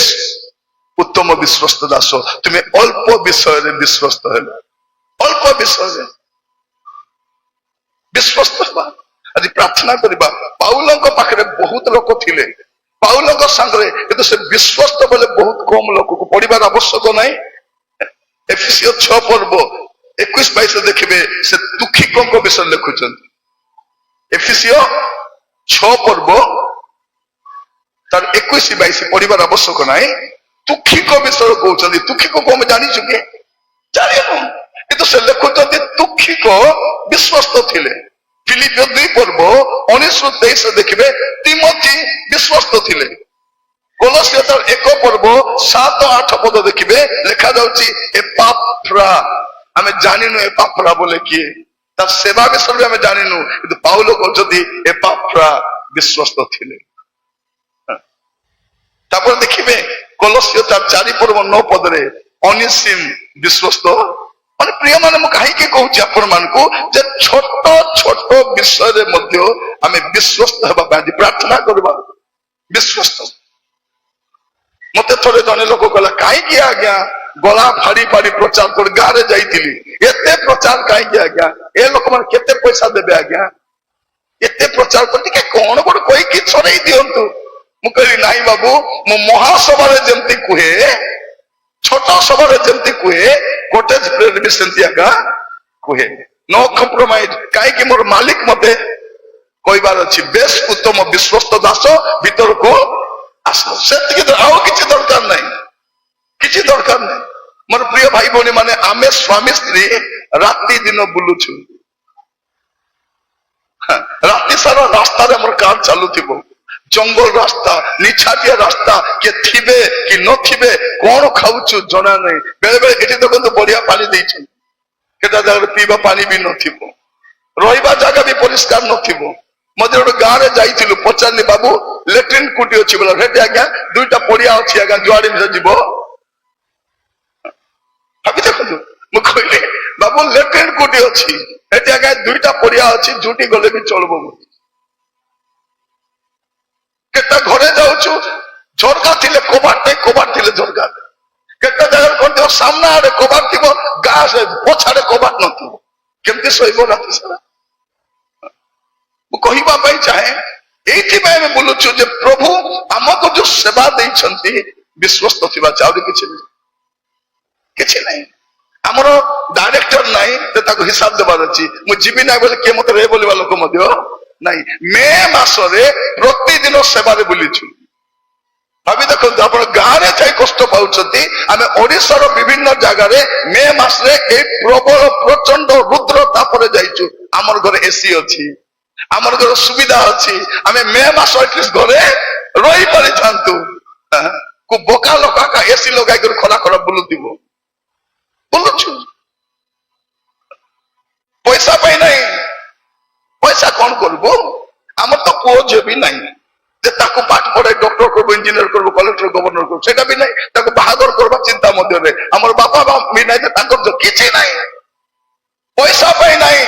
ଉତ୍ତମ ବିଶ୍ୱସ୍ତ ଦାସ, ତୁମେ ଅଳ୍ପ ବିଷୟରେ ବିଶ୍ୱସ୍ତ ହେଲ। ଅଳ୍ପ ବିଷୟରେ ବିଶ୍ୱସ୍ତ ହେବା। ଆଜି ପ୍ରାର୍ଥନା କରିବା, ପାଉଲଙ୍କ ପାଖରେ ବହୁତ ଲୋକ ଥିଲେ, ପାଉଲଙ୍କ ସାଙ୍ଗରେ, କିନ୍ତୁ ସେ ବିଶ୍ୱସ୍ତ ବୋଲେ ବହୁତ କମ ଲୋକକୁ ପଢିବାର ଆବଶ୍ୟକ ନାହିଁ। ଏଫେସୀୟ 6 ପର୍ବ 21-22 ଦେଖିବେ, ସେ ଦୁଃଖିକଙ୍କ ବିଷୟରେ ଲେଖୁଛନ୍ତି। ଏଫେସୀୟ 6 ପର୍ବ ତାର 21-22 ପଢିବାର ଆବଶ୍ୟକ ନାହିଁ। ଦୁଃଖିକ ବିଷୟରେ କହୁଛନ୍ତି। ଦୁଃଖିକକୁ ଆମେ ଜାଣିଛୁ କି? ଜାଣିନୁ, କିନ୍ତୁ ସେ ଲେଖୁଛନ୍ତି ଦୁଃଖିକ ବିଶ୍ୱସ୍ତ ଥିଲେ। ଫିଲିପିୟ 2 ପର୍ବ 19-23 ଦେଖିବେ, ତିମୋଥି ବିଶ୍ୱସ୍ତ ଥିଲେ। କୋଲୋସ୍ୟ 1 ପର୍ବ 7-8 ପଦ ଦେଖିବେ, ଲେଖା ଯାଉଛି ଏପାଫ୍ରା। ଆମେ ଜାଣିନୁ ଏପାଫ୍ରା ବୋଲେ କିଏ, ତାର ସେବା ବିଷୟରେ ଆମେ ଜାଣିନୁ, କିନ୍ତୁ ପାଉଲ କହୁଛନ୍ତି ଏପାଫ୍ରା ବିଶ୍ୱସ୍ତ ଥିଲେ। ତାପରେ ଦେଖିବେ କୋଲୋସ୍ୟ 4 ପର୍ବ 9 ପଦରେ ଅନିସିମ ବିଶ୍ୱସ୍ତ। ମାନେ ପ୍ରିୟ ମାନେ, ମୁଁ କାହିଁକି କହୁଛି ଆପଣ ମାନଙ୍କୁ ଯେ ଛୋଟ ଛୋଟ ବିଷୟରେ ମଧ୍ୟ ଆମେ ବିଶ୍ୱସ୍ତ ହେବା ପାଇଁ ପ୍ରାର୍ଥନା କରିବା। ବିଶ୍ୱସ୍ତ। ମତେ ଥରେ ଜଣେ ଲୋକ କହିଲା, କାହିଁକି ଆଜ୍ଞା ଗଳା ଫାଡି ଫାଡି ପ୍ରଚାର କରି ଗାଁରେ ଯାଇଥିଲି, ଏତେ ପ୍ରଚାର କାହିଁକି ଆଜ୍ଞା? ଏ ଲୋକମାନେ କେତେ ପଇସା ଦେବେ ଆଜ୍ଞା? ଏତେ ପ୍ରଚାର କରି ଟିକେ କଣ ଗୋଟେ କହିକି ଛଡେଇ ଦିଅନ୍ତୁ। ମୁଁ କହିଲି, ନାଇଁ ବାବୁ, ମୁଁ ମହାସଭାରେ ଯେମିତି କୁହେ, ଛୋଟ ସଭାରେ ଯେମିତି କୁହେ, କଟେଜ ପ୍ରେୟରରେ ବି ସେମିତି ଆଜ୍ଞା କୁହେ। नो कम्प्रोमाइज कहीं मोर मालिक मते कहबार अच्छी बेस उत्तम विश्वस्त दास भीतर को आस आउ किसी दरकार नहीं किसी दरकार नहीं मोर प्रिय भाई भौणी माने आमे स्वामी स्त्री राति दिन बुलुछु राति सारा रास्ता रे मोर कार चालू थिबो जंगल रास्ता निछाटिया रास्ता के थिबे कि न थिबे कौन खाऊछु जना नहीं बेले बेले एठी देखो तो बढ़िया पानी देइछि केटा जगह पीबा पानी भी नथिबो रहिबा जगह भी परिष्कार नथिबो मजे गोटे गाँव में जाइलु पचारि बाबू लेट्रिन कुटी अच्छी बोला हेटे आज्ञा दुईटा पड़िया अच्छी आज्ञा जुआड़े मिसे जीव भाभी देखु मुझे बाबू लेट्रिन कुटी अच्छी हेटे आज्ञा दुईटा पड़िया अच्छी जुटी गले भी चलबो केटा घरे जाऊछु झरका थिले कबाट नहीं कबाट थिले झरका केटा जगह कोन सामना आड़े कबाट थिबो गास पछाड़े कबाट नथिबो केमती सोइबो राति सारा कहवा चाहे ये बोलुचु जे प्रभु आमको जो सेवा देइछंती विश्वस्त थिबा चाउरी किछि नहीं हमर डायरेक्टर नहीं ते ताको हिसाब देबार अछि मु जीबी नाही बोले के मते रे बोलिबा लोक मध्य नहीं मे मास रे प्रतिदिन सेवा रे बोलिछु भाभी देखो आप गाँव में जाई कष्ट पाउछंती आमे ओडिसा रो विभिन्न जगह रे मे मास रे ए प्रबल प्रचंड रुद्र तापरे जाइछु हमर घरे एसी अछि आमर घर सुविधा अच्छी आम मे मास एटलिस्ट घरे रही पारि थांतु को बोका लोका का एसी लगाई कर खरा खरा बुलुथिबो बुलुछु पैसा पाई नहीं पैसा कौन करबो आम तो पुओ जे भी नहीं जे ताको पाठ पढ़े डॉक्टर करबो इंजीनियर करबो कलेक्टर गवर्नर करबो सेटा भी नहीं ताको बाहादुर करबा चिंता मध्य रे हमर बापा भी नहीं ताको जो किछि नहीं पैसा पाई नहीं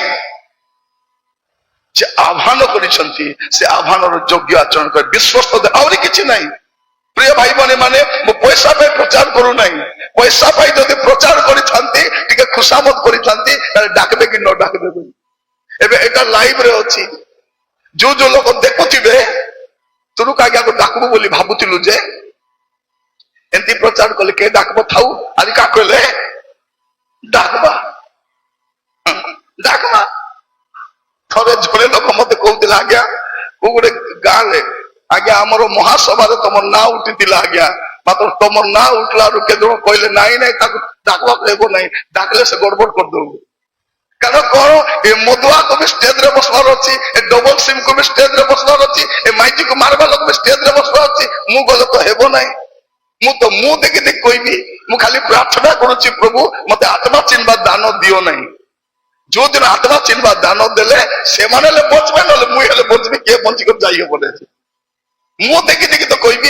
जे आह्वान करिसंती से आह्वान योग्य आचरण कर विश्वस्त आउरी किछि नहीं प्रिय भाई बने माने मो पैसा पे प्रचार करू नहीं पैसा पाई जदि प्रचार करि थांती टिके खुशामत करि थांती ताले डाकबे कि न डाकबे एबे एटा लाइव रे अछि जो लोग देखुथिबे तुरु काग्या को डाकबो बोली भाबुतिलु जे एंती प्रचार कले के डाकबो थाउ आदि का कहले डाकबा डाकबा थोड़े झोड़े लोक मत कहते आज्ञा को गोटे गाँव में आज्ञा आमर महासभा तुम ना उठी आज्ञा मात्र तुम ना उठला के कहले नाई नाई डाकवा नहीं डाकले से गड़बड़ कर दो कारण कौन ए मधुआ को भी स्टेज रे बसवार अच्छी ए डबल सिम को भी स्टेज रे बसवार अच्छी ए माइजी को मारवा लोक भी स्टेज रे बसवार अच्छी मु गले तो हेबो नहीं मु देखि देख कहबी मु खाली प्रार्थना करूची प्रभु मते आत्मा चिन्हबा दान दियो नहीं जो दिन आत्मा चिन्हबा दान देले से माने ले बचबे नले मुई हेले बचबी के बंची कर जाइए बोले मु देखि देखि तो कहबी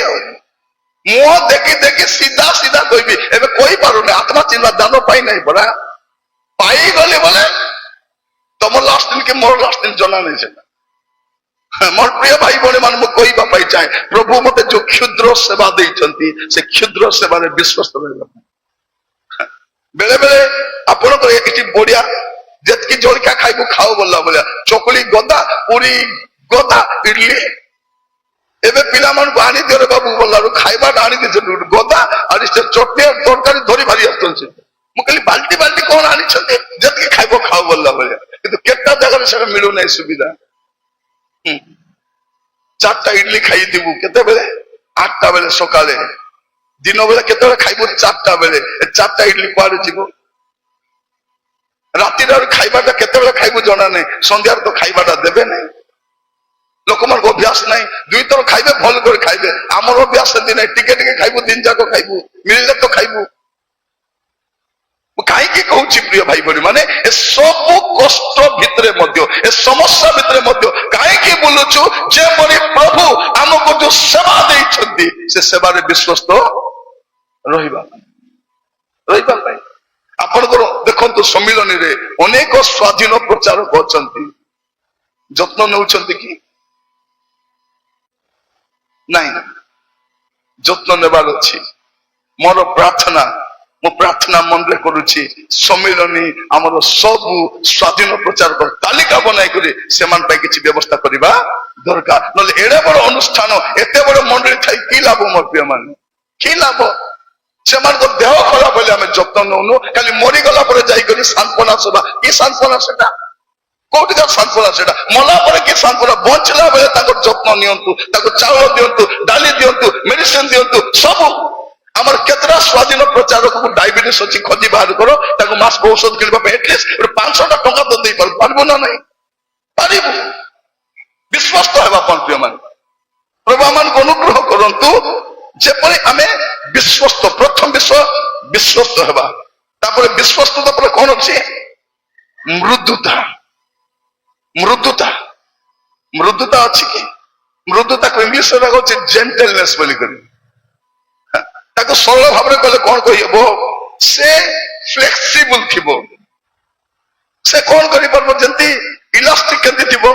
मु देखि देखि सीधा सीधा कहबी एबे कोई पारुने आत्मा चिन्हबा दान पाई नहीं पड़ा पाई गले बोले तुम लास्ट दिन के मोर लास्ट दिन जना नहीं से मोर प्रिय भाई बने मान मु कहबा पाई चाहे प्रभु मते जो क्षुद्र सेवा देइछंती से क्षुद्र सेवा रे विश्वस्त रहबा बेले बेले आपण को एटी बढ़िया जितकी जलखिया खाइबू खाओ बोला बोलिया चकुली गदा पूरी गदा इडली एबे पिला मन को आनी दियो रे बाबू बोला खाइबा आनी दे गदा और चटनी और तरकारी धरी भारी आछन से मु कहली बाल्टी बाल्टी कौन आनी छते जितकी खाइबो खाओ बोला बोलिया किंतु केटा जगह रे सेटा मिलु नै सुविधा चारटा इडली खाई दिबू केते बेले 8टा बेले सकाळे दिन बेले केते बेले खाइबू 4टा बेले 4टा इडली पारे जीवो राति खाइबाटा केते खाइबू जना नहीं संध्यार तो खाइबाटा देबे नहीं लोक मान अभ्यास नहीं दुई थर खाइबे भल कर खाइबे आमर अभ्यास नहीं टिके टिके खाइबू दिन जाक खाइबू मिलले तो खाइबू कहीं कहूँ प्रिय भाई बहनी माने ए सब कष्ट भितरे मध्य ए समस्या भितरे मध्य कहीं बोलुचु जे मरी प्रभु आमको जो सेवा देइछंती से सेवा रे विश्वस्त रहिबा पाई आपनकर देखंतु सम्मिलन रे अनेक स्वाधीन प्रचारक अछंती जत्न नेउछंती कि नहीं जत्न नेबार अछि मोर प्रार्थना मो प्रार्थना मन रे करूची सम्मिलनी हमर सब स्वाधीन प्रचारक तालिका बनाई करी सेमान पे किछि व्यवस्था करिबा दरकार नले एडे बड़ अनुष्ठान एते बड़ मंडली थाई की लाभ मोर प्रिय मान की लाभ ସେମାନଙ୍କ ଦେହ ଖରାପ ହେଲେ ଆମେ ଯତ୍ନ ନଉନୁ, ଖାଲି ମରିଗଲା ପରେ ଯାଇକରି ସାନ୍ତ୍ୱନା ସେବା। କି ସାନ୍ତ୍ୱନା ସେଟା? କୋଉଠିକାର ସାନ୍ତ୍ୱନା ସେଟା? ମଲା ପରେ କି ସାନ୍ତ୍ୱନା? ବଞ୍ଚିଲା ବେଳେ ତାଙ୍କର ଯତ୍ନ ନିଅନ୍ତୁ, ତାକୁ ଚାଉଳ ଦିଅନ୍ତୁ, ଡାଲି ଦିଅନ୍ତୁ, ମେଡିସିନ ଦିଅନ୍ତୁ, ସବୁ। ଆମର କେତେଟା ସ୍ୱାଧୀନ ପ୍ରଚାରକକୁ ଡାଇବେଟିସ୍ ଅଛି, ଖୋଜି ବାହାର କର, ତାକୁ ମାସକୁ ଔଷଧ କିଣିବା ପାଇଁ ଆଟଲିଷ୍ଟ 500ଟା ଟଙ୍କା ତ ଦେଇପାରିବୁ ନା ନାହିଁ? ପାରିବୁ। ବିଶ୍ୱସ୍ତ ହେବା ପାଇଁ ପ୍ରିୟମାନେ, ପ୍ରଭୁ ଆମମାନଙ୍କୁ ଅନୁଗ୍ରହ କରନ୍ତୁ ଯେପରି ଆମେ ବିଶ୍ୱସ୍ତ। ପ୍ରଥମ ବିଷୟ ବିଶ୍ୱସ୍ତ ହେବା। ତାପରେ ବିଶ୍ୱସ୍ତତା ପରେ କଣ ଅଛି? ମୃଦୁତା। ମୃଦୁତା, ମୃଦୁତା ଅଛି କି? ମୃଦୁତାକୁ ଇଂଲିଶରେ କହୁଛି ଜେଣ୍ଟଲନେସ୍ ବୋଲି କରି। ତାକୁ ସରଳ ଭାବରେ କହିଲେ କଣ କହିବ? ସେ ଫ୍ଲେକ୍ସିବୁଲ ଥିବ। ସେ କଣ କରିପାରିବ? ଯେମିତି ଇଲାଷ୍ଟିକ କେମିତି ଥିବ,